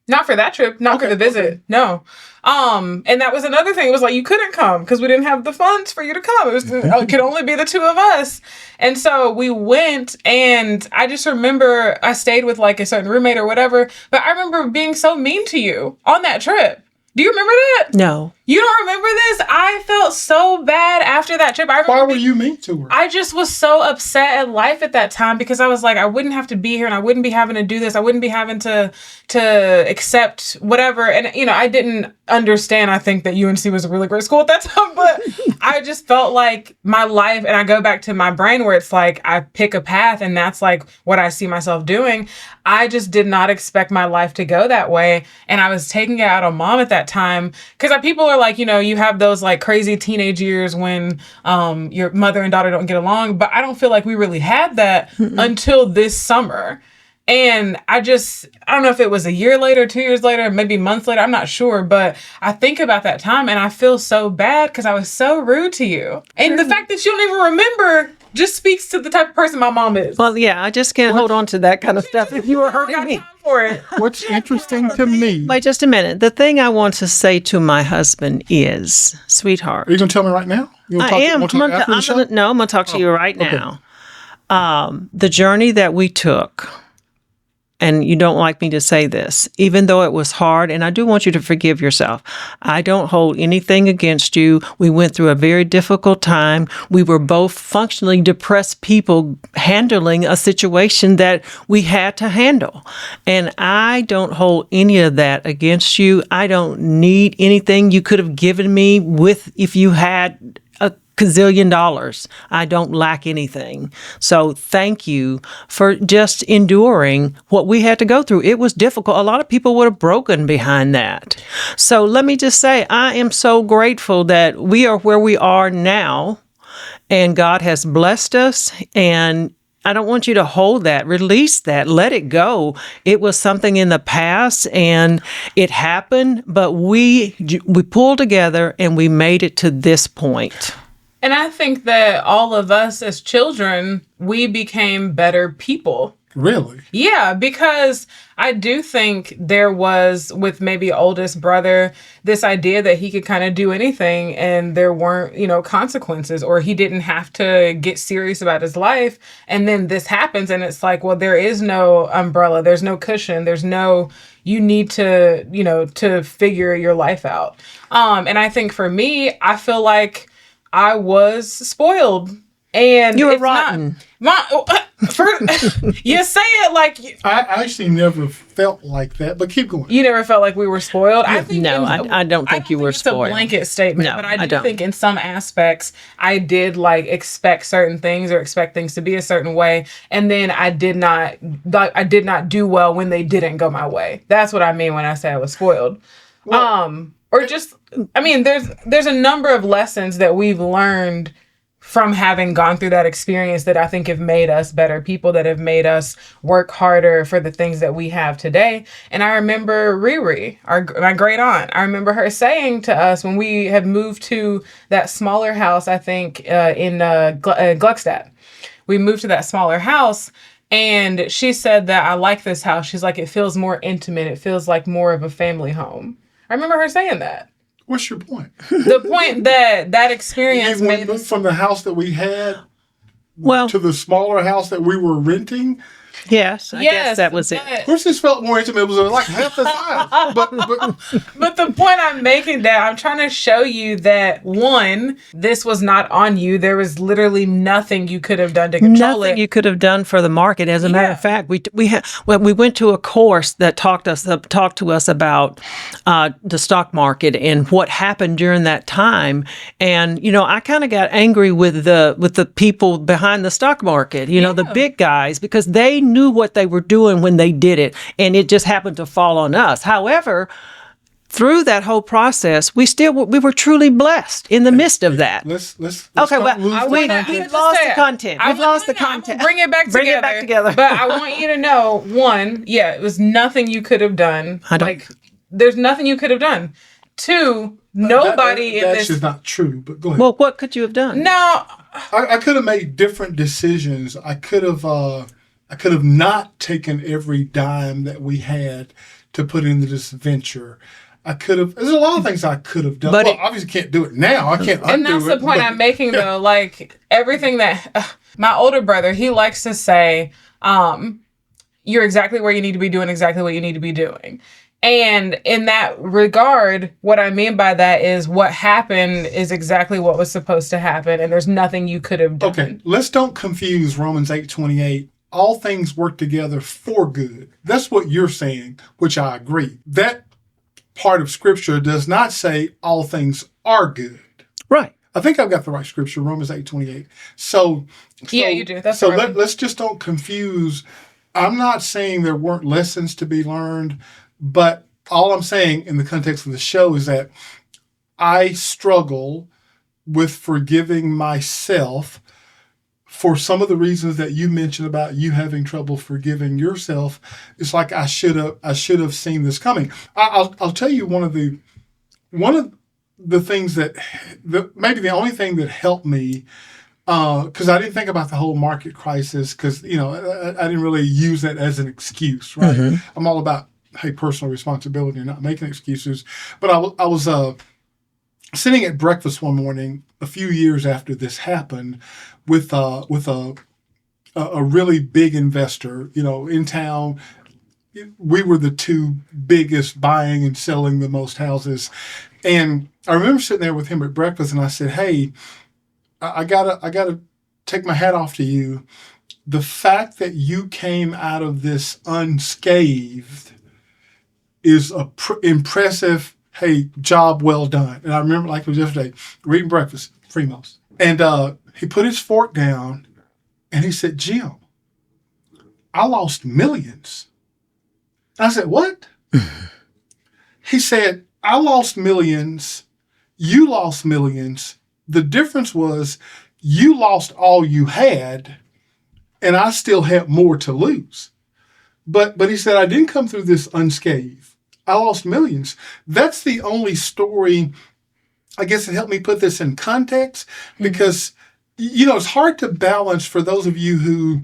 Not for that trip, not for the visit. Okay. No. And that was another thing. It was like, you couldn't come because we didn't have the funds for you to come. It could only be the two of us. And so we went, and I just remember I stayed with like a certain roommate or whatever, but I remember being so mean to you on that trip. Do you remember that?
No.
You don't remember this? I felt so bad after that trip.
Why were you mean to her?
I just was so upset at life at that time because I was like, I wouldn't have to be here, and I wouldn't be having to do this. I wouldn't be having to accept whatever. And, I didn't understand. I think that UNC was a really great school at that time, but I just felt like my life, and I go back to my brain where it's like, I pick a path, and that's like what I see myself doing. I just did not expect my life to go that way. And I was taking it out on Mom at that time because people are like, you have those like crazy teenage years when your mother and daughter don't get along. But I don't feel like we really had that until this summer. And I don't know if it was a year later, 2 years later, maybe months later. I'm not sure. But I think about that time, and I feel so bad because I was so rude to you. And the fact that you don't even remember just speaks to the type of person my mom is.
Well, yeah, I just can't hold on to that kind of stuff if you were hurting me.
For it.
What's interesting to me...
Wait just a minute. The thing I want to say to my husband is, sweetheart.
Are you going to tell me right now?
I am. I'm going to talk to you right now. The journey that we took... And you don't like me to say this, even though it was hard, and I do want you to forgive yourself. I don't hold anything against you. We went through a very difficult time. We were both functionally depressed people handling a situation that we had to handle. And I don't hold any of that against you. I don't need anything you could have given me if you had gazillion dollars. I don't lack anything. So thank you for just enduring what we had to go through. It was difficult. A lot of people would have broken behind that. So let me just say, I am so grateful that we are where we are now, and God has blessed us. And I don't want you to hold that, release that, let it go. It was something in the past and it happened, but we pulled together and we made it to this point.
And I think that all of us as children, we became better people.
Really?
Yeah, because I do think there was, with maybe oldest brother, this idea that he could kind of do anything and there weren't, consequences, or he didn't have to get serious about his life. And then this happens and it's like, well, there is no umbrella. There's no cushion. There's no, you need to, to figure your life out. And I think for me, I feel like I was spoiled. And
you were rotten.
You say it like
I actually never felt like that, but keep going.
You never felt like we were spoiled. I think
I don't think you were spoiled.
It's a blanket statement,
No,
but I do think in some aspects I did expect certain things or expect things to be a certain way, and then I did not do well when they didn't go my way. That's what I mean when I say I was spoiled. Well, there's a number of lessons that we've learned from having gone through that experience that I think have made us better people, that have made us work harder for the things that we have today. And I remember Riri, my great aunt, I remember her saying to us when we had moved to that smaller house, I think in Gluckstadt. We moved to that smaller house and she said that I like this house. She's like, it feels more intimate. It feels like more of a family home. I remember her saying that.
What's your point?
The point that experience
we
made
moved from the house that we had
well
to the smaller house that we were renting.
Yes, I guess that was it.
Of course, this felt more intimate. It was like half the size.
But the point I'm making, that I'm trying to show you that, one, this was not on you. There was literally nothing you could have done to control it.
Nothing you could have done for the market. As a matter of fact, we went to a course that talked to us about the stock market and what happened during that time. And I kind of got angry with the people behind the stock market. The big guys, because they knew what they were doing when they did it, and it just happened to fall on us. However, through that whole process, we were truly blessed in the midst of that.
Let's
okay, well, we've lost the content. We've lost the content.
Bring it back together. But I want you to know, one, it was nothing you could have done. There's nothing you could have done. Two, nobody in this.
That's just not true. But go ahead.
Well, what could you have done?
No,
I could have made different decisions. I could have not taken every dime that we had to put into this venture. There's a lot of things I could have done. But obviously can't do it now. I can't undo it.
And that's the point I'm making, though. Everything that my older brother, he likes to say, you're exactly where you need to be doing exactly what you need to be doing. And in that regard, what I mean by that is what happened is exactly what was supposed to happen, and there's nothing you could have done.
Okay, let's don't confuse Romans 8:28. All things work together for good. That's what you're saying, which I agree. That part of Scripture does not say all things are good.
Right.
I think I've got the right Scripture, Romans 8:28. So
yeah, you do. That's
so.
right.
Let's just don't confuse. I'm not saying there weren't lessons to be learned, but all I'm saying in the context of the show is that I struggle with forgiving myself for some of the reasons that you mentioned about you having trouble forgiving yourself. It's like I should have seen this coming. I'll tell you one of the things that maybe the only thing that helped me, because I didn't think about the whole market crisis, because I didn't really use that as an excuse, right? Mm-hmm. I'm all about personal responsibility and not making excuses. But I was sitting at breakfast one morning a few years after this happened with a really big investor, in town. We were the two biggest buying and selling the most houses. And I remember sitting there with him at breakfast, and I said, hey, I gotta take my hat off to you. The fact that you came out of this unscathed is impressive. Hey, job well done. And I remember like it was yesterday, reading breakfast, Primos. And he put his fork down and he said, Jim, I lost millions. I said, what? He said, I lost millions. You lost millions. The difference was you lost all you had, and I still had more to lose. But he said, I didn't come through this unscathed. I lost millions. That's the only story, I guess it helped me put this in context, because, it's hard to balance for those of you who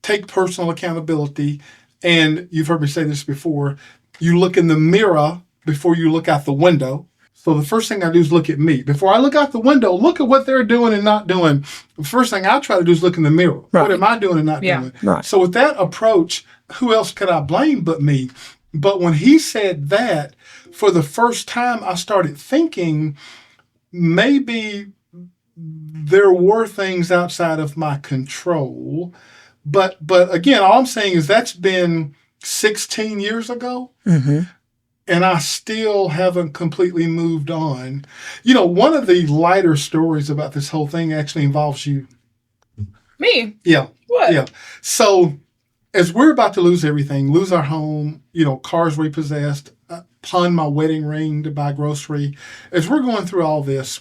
take personal accountability. And you've heard me say this before. You look in the mirror before you look out the window. So the first thing I do is look at me. Before I look out the window, look at what they're doing and not doing. The first thing I try to do is look in the mirror.
Right.
What am I doing and not doing?
Right.
So with that approach, who else could I blame but me? But when he said that, for the first time, I started thinking maybe there were things outside of my control. But again, all I'm saying is that's been 16 years ago.
Mm-hmm.
And I still haven't completely moved on. One of the lighter stories about this whole thing actually involves you.
Me?
Yeah.
What?
Yeah. So as we're about to lose everything, lose our home, cars repossessed, pawn my wedding ring to buy grocery. As we're going through all this,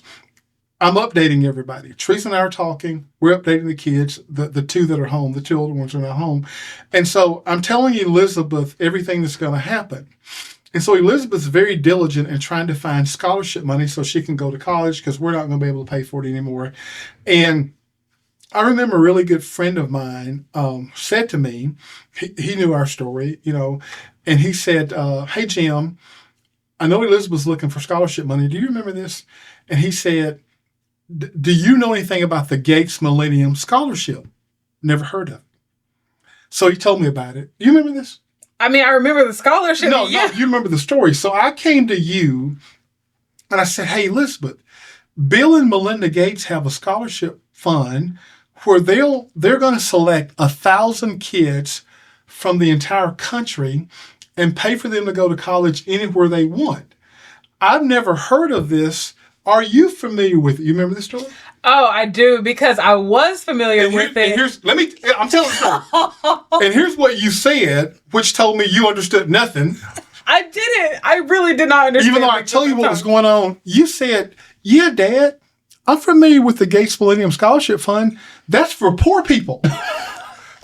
I'm updating everybody. Teresa and I are talking. We're updating the kids, the two that are home, the two older ones are not home. And so I'm telling Elizabeth everything that's going to happen. And so Elizabeth's very diligent in trying to find scholarship money so she can go to college, because we're not going to be able to pay for it anymore. And I remember a really good friend of mine said to me, he knew our story, and he said, hey, Jim, I know Elizabeth's looking for scholarship money. Do you remember this? And he said, do you know anything about the Gates Millennium Scholarship? Never heard of it. So he told me about it. Do you remember this?
I mean, I remember the scholarship.
No, you remember the story. So I came to you and I said, hey, Elizabeth, Bill and Melinda Gates have a scholarship fund where they're going to select 1,000 kids from the entire country and pay for them to go to college anywhere they want. I've never heard of this. Are you familiar with it? You remember this story?
Oh, I do, because I was familiar with it.
I'm telling you. And here's what you said, which told me you understood nothing.
I didn't. I really did not understand.
Even though I told you what was going on, you said, yeah, Dad, I'm familiar with the Gates Millennium Scholarship Fund. That's for poor people.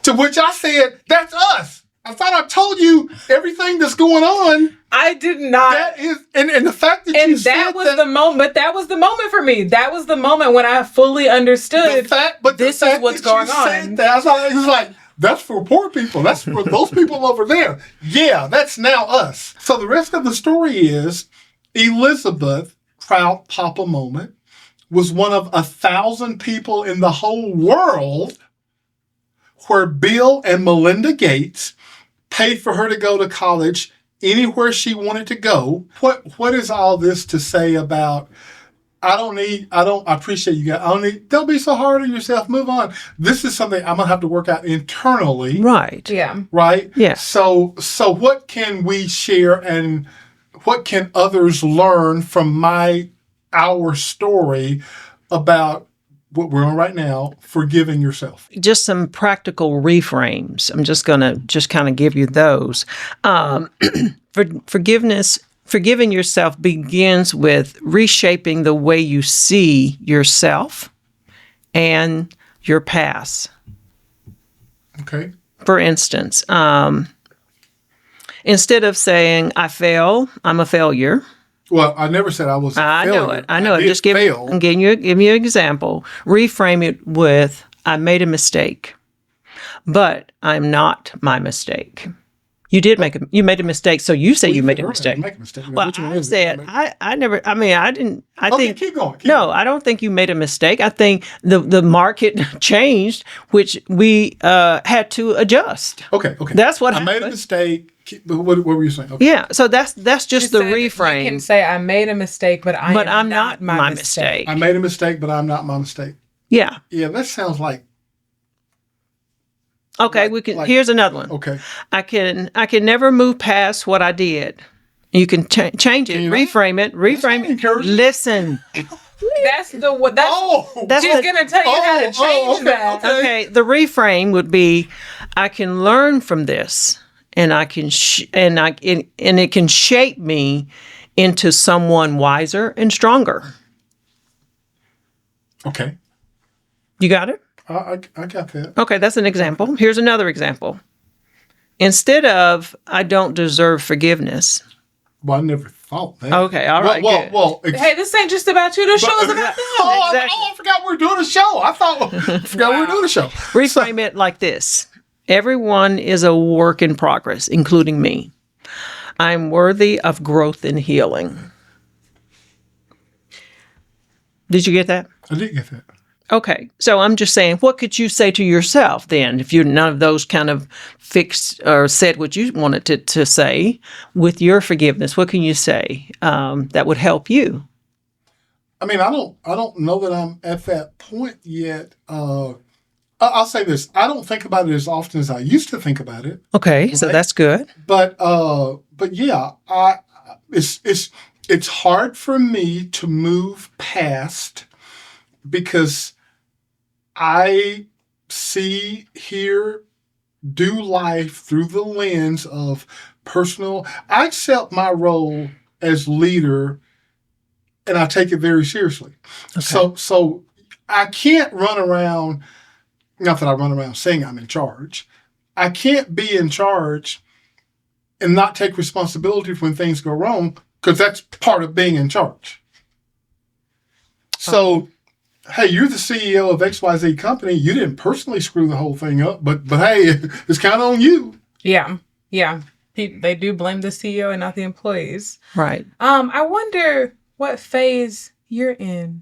To which I said, that's us. I thought I told you everything that's going on.
I did not.
That is, and the fact that you said
that was the moment. That was the moment for me. That was the moment when I fully understood. This is what's going on.
It was like, that's for poor people. That's for those people over there. Yeah, that's now us. So the rest of the story is Elizabeth, proud papa moment, was one of 1,000 people in the whole world where Bill and Melinda Gates paid for her to go to college anywhere she wanted to go. What is all this to say about, I appreciate you guys. Don't be so hard on yourself. Move on. This is something I'm going to have to work out internally.
Right.
Yeah.
Right?
Yeah.
So what can we share and what can others learn from our story about what we're on right now, forgiving yourself?
Just some practical reframes. I'm just going to kind of give you those. Forgiving yourself begins with reshaping the way you see yourself and your past.
Okay.
For instance, instead of saying, I fail, I'm a failure.
Well, I never said I was a failure.
I know it. Just give me an example. Reframe it with, I made a mistake, but I'm not my mistake. You made a mistake, so you say you made a mistake.
Make a mistake.
Well, I said, I never, I mean, I didn't, I think.
Keep going.
I don't think you made a mistake. I think the market changed, which we had to adjust.
Okay.
That's what
I
happened.
made a mistake. What were you saying? Okay.
Yeah, so that's just the reframe.
You can say, I made a mistake, but I'm not my mistake.
I made a mistake, but I'm not my mistake.
Yeah.
Yeah, that sounds like.
Okay, here's another one.
Okay.
I can never move past what I did. You can change it, reframe it. Listen.
That's the what. That's
That's
she's
the-
gonna tell you how to change
okay,
that.
okay.
Okay, the reframe would be, I can learn from this, and I can and it can shape me into someone wiser and stronger.
Okay.
You got it?
I got that.
Okay, that's an example. Here's another example. Instead of I don't deserve forgiveness.
Well, I never thought that.
Okay, all right, good.
Hey, this ain't just about you. The show's about them.
I forgot we were doing a show. I forgot we were doing a show.
Reframe it like this. Everyone is a work in progress, including me. I'm worthy of growth and healing. Did you get that?
I did get that.
Okay, so I'm just saying, what could you say to yourself then, if you're none of those kind of fixed or said what you wanted to say with your forgiveness? What can you say that would help you?
I mean, I don't know that I'm at that point yet. I'll say this: I don't think about it as often as I used to think about it.
Okay, so
Right.
that's good.
But yeah, it's hard for me to move past because I see, hear, do life through the lens of personal. I accept my role as leader, and I take it very seriously. So I can't run around. Not that I run around saying I'm in charge. I can't be in charge and not take responsibility for when things go wrong, because that's part of being in charge. So, hey, you're the CEO of XYZ company. You didn't personally screw the whole thing up, but hey, it's kind of on you.
Yeah. They do blame the CEO and not the employees.
Right.
I wonder what phase you're in.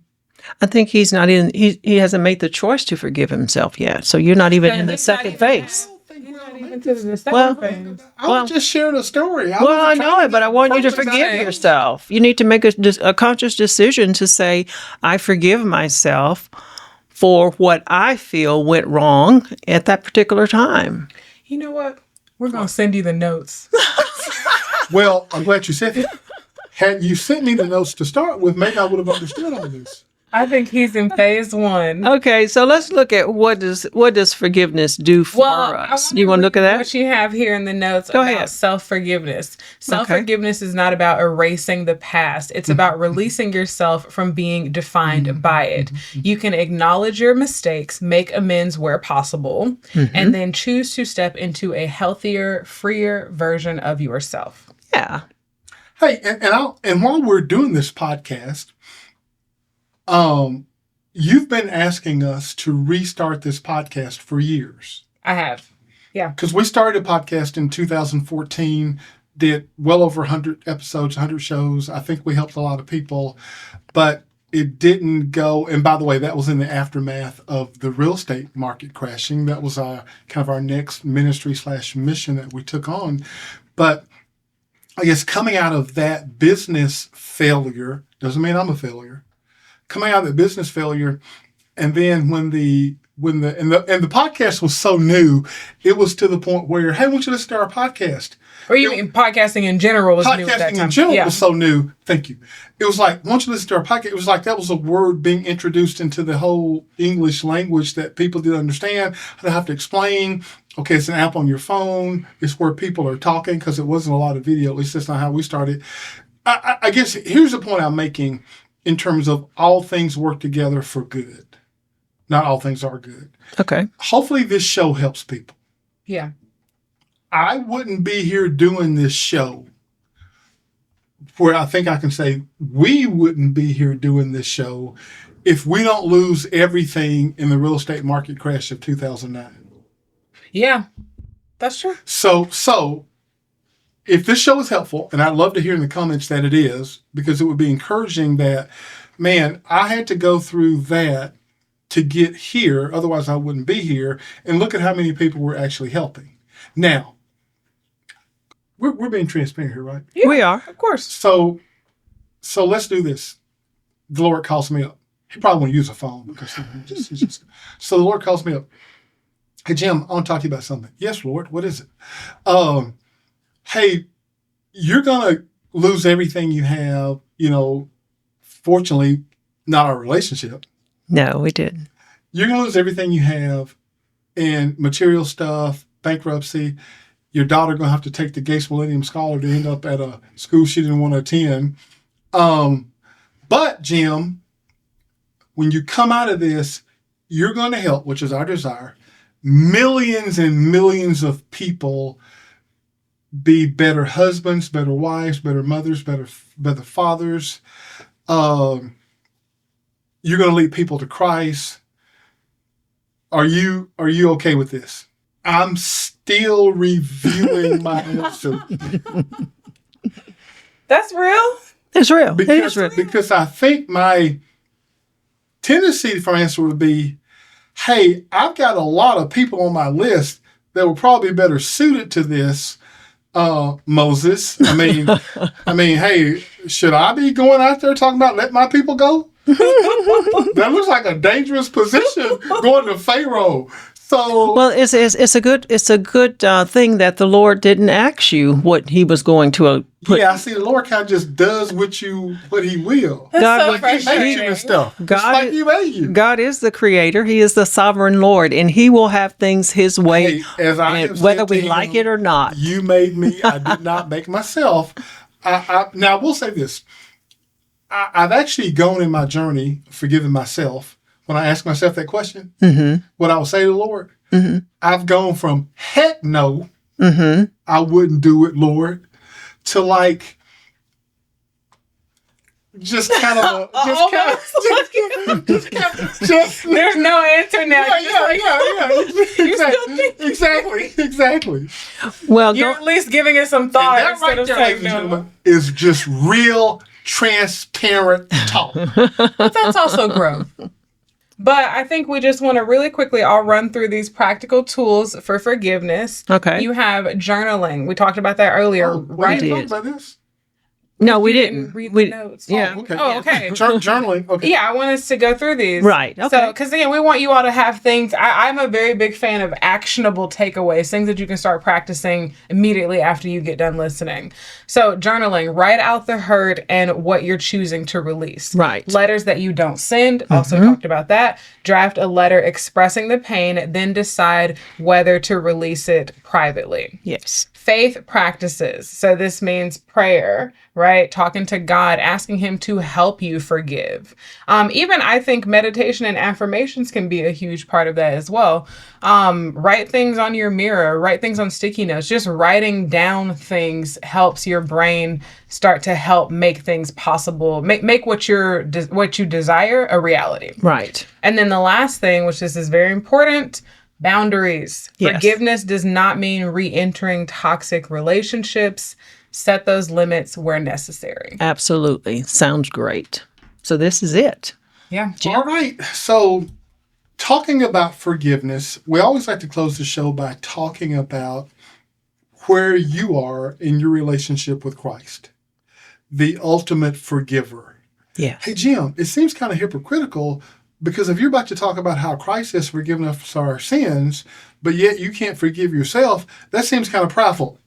I think he's not in. He hasn't made the choice to forgive himself yet. So you're not even in the
He's not
second
even
phase.
He's not even to the second
Well,
phase.
I was just sharing a story.
Well, I know it, but I want you to forgive yourself. You need to make a conscious decision to say, I forgive myself for what I feel went wrong at that particular time.
You know what? We're gonna send you the notes.
Well, I'm glad you said that. Had you sent me the notes to start with, maybe I would have understood all this.
I think he's in phase one.
Okay, so let's look at what does forgiveness do for us. You want to look at that?
What you have here in the notes
Go
about
ahead.
self-forgiveness. Self-forgiveness is not about erasing the past. It's about releasing yourself from being defined by it. You can acknowledge your mistakes, make amends where possible, and then choose to step into a healthier, freer version of yourself.
Yeah.
Hey, and while we're doing this podcast, you've been asking us to restart this podcast for years.
I have. Yeah.
Because we started a podcast in 2014, did well over 100 episodes, 100 shows. I think we helped a lot of people, but it didn't go. And by the way, that was in the aftermath of the real estate market crashing. That was kind of our next ministry/mission that we took on. But I guess coming out of that business failure doesn't mean I'm a failure. Coming out of the business failure, and then when the podcast was so new, it was to the point where, hey, I want you to listen to our podcast.
Or you mean podcasting in general was new at that
Podcasting
time?
in general
Yeah.
was so new. Thank you. It was like, once you listen to our podcast, it was like that was a word being introduced into the whole English language that people didn't understand. I don't have to explain. Okay, it's an app on your phone. It's where people are talking, because it wasn't a lot of video. At least that's not how we started. I guess here's the point I'm making in terms of all things work together for good. Not all things are good.
Okay.
Hopefully this show helps people.
Yeah.
I wouldn't be here doing this show, where I think I can say we wouldn't be here doing this show, if we don't lose everything in the real estate market crash of 2009.
Yeah. That's true.
So if this show is helpful, and I'd love to hear in the comments that it is, because it would be encouraging that, man, I had to go through that to get here. Otherwise I wouldn't be here. And look at how many people we're actually helping. Now, we're being transparent here, right?
Yeah,
We are.
Of course.
So let's do this. The Lord calls me up. He probably won't use a phone, because he's just. So the Lord calls me up. Hey, Jim, I want to talk to you about something. Yes, Lord. What is it? Hey, you're going to lose everything you have. Fortunately, not our relationship.
No, we didn't.
You're going to lose everything you have in material stuff, bankruptcy. Your daughter going to have to take the Gates Millennium Scholar to end up at a school she didn't want to attend. But, Jim, when you come out of this, you're going to help, which is our desire, millions and millions of people be better husbands, better wives, better mothers, better fathers. You're going to lead people to Christ. Are you okay with this? I'm still reviewing my answer.
That's real?
It's real. It
Because,
is real.
because I think my tendency for answer would be, hey, I've got a lot of people on my list that were probably better suited to this, Moses. I mean, hey, should I be going out there talking about let my people go? That looks like a dangerous position going to Pharaoh. So
Well, it's a good thing that the Lord didn't ask you what He was going to put.
yeah, I see the Lord kind of just does what He will.
That's
God
so
would-
He made you
frustrating.
and stuff. Just
God
like
is-
He made you.
God is the Creator. He is the sovereign Lord, and He will have things His way,
Hey, as I
and
have said
whether
to
we
him,
like it or not.
You made me. I did not make myself. Now, I will say this. I've actually gone in my journey forgiving myself. When I ask myself that question, what I will say to the Lord, I've gone from heck no, I wouldn't do it, Lord, to like just kind of, just
There's no answer now.
exactly.
Well,
You're at least giving it some thought
That
instead
right
of
there,
saying
ladies and
no.
gentlemen, is just real transparent talk.
But that's also growth. But I think we just want to really quickly all run through these practical tools for forgiveness.
Okay.
You have journaling. We talked about that earlier,
Right?
right?
did.
Talk about this.
no, we
You
didn't.
read
We
the notes.
yeah.
Okay.
Oh, okay.
Journaling. Okay.
Yeah, I want us to go through these.
Right, okay.
So, because again, we want you all to have things. I'm a very big fan of actionable takeaways, things that you can start practicing immediately after you get done listening. So, journaling, write out the hurt and what you're choosing to release.
Right.
Letters that you don't send, also talked about that. Draft a letter expressing the pain, then decide whether to release it privately.
Yes.
Faith practices. So this means prayer, right? Talking to God, asking Him to help you forgive. Even I think meditation and affirmations can be a huge part of that as well. Write things on your mirror, write things on sticky notes. Just writing down things helps your brain start to help make things possible, make what you desire a reality.
Right.
And then the last thing, which this is very important, boundaries.
Yes.
Forgiveness does not mean re-entering toxic relationships. Set those limits where necessary.
Absolutely. Sounds great. So this is it.
Yeah.
All right. So, talking about forgiveness, we always like to close the show by talking about where you are in your relationship with Christ, the ultimate forgiver.
Yeah.
Hey, Jim, it seems kind of hypocritical because if you're about to talk about how Christ has forgiven us our sins, but yet you can't forgive yourself, that seems kind of prideful.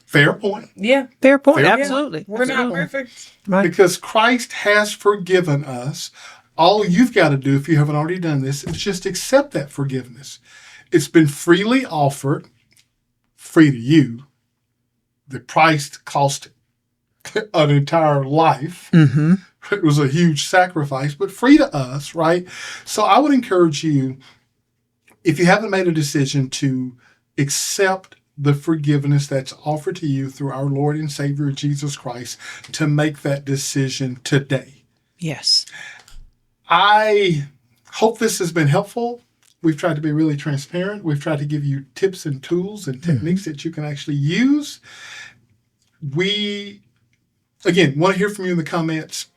Fair point.
Yeah.
Fair point.
Fair point.
Absolutely.
We're not
Absolutely.
perfect.
Right.
Because Christ has forgiven us. All you've got to do, if you haven't already done this, is just accept that forgiveness. It's been freely offered, free to you. The price cost an entire life.
Mm-hmm.
It was a huge sacrifice, but free to us, right? So I would encourage you, if you haven't made a decision, to accept the forgiveness that's offered to you through our Lord and Savior Jesus Christ, to make that decision today.
Yes.
I hope this has been helpful. We've tried to be really transparent. We've tried to give you tips and tools and techniques that you can actually use. We, again, want to hear from you in the comments.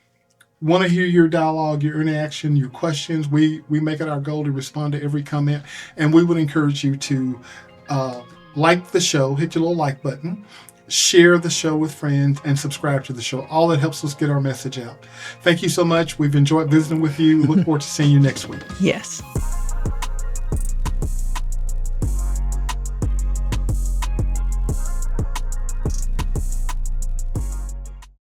Want to hear your dialogue, your interaction, your questions. We make it our goal to respond to every comment. And we would encourage you to like the show, hit your little like button, share the show with friends, and subscribe to the show. All that helps us get our message out. Thank you so much. We've enjoyed visiting with you. Look forward to seeing you next week.
Yes.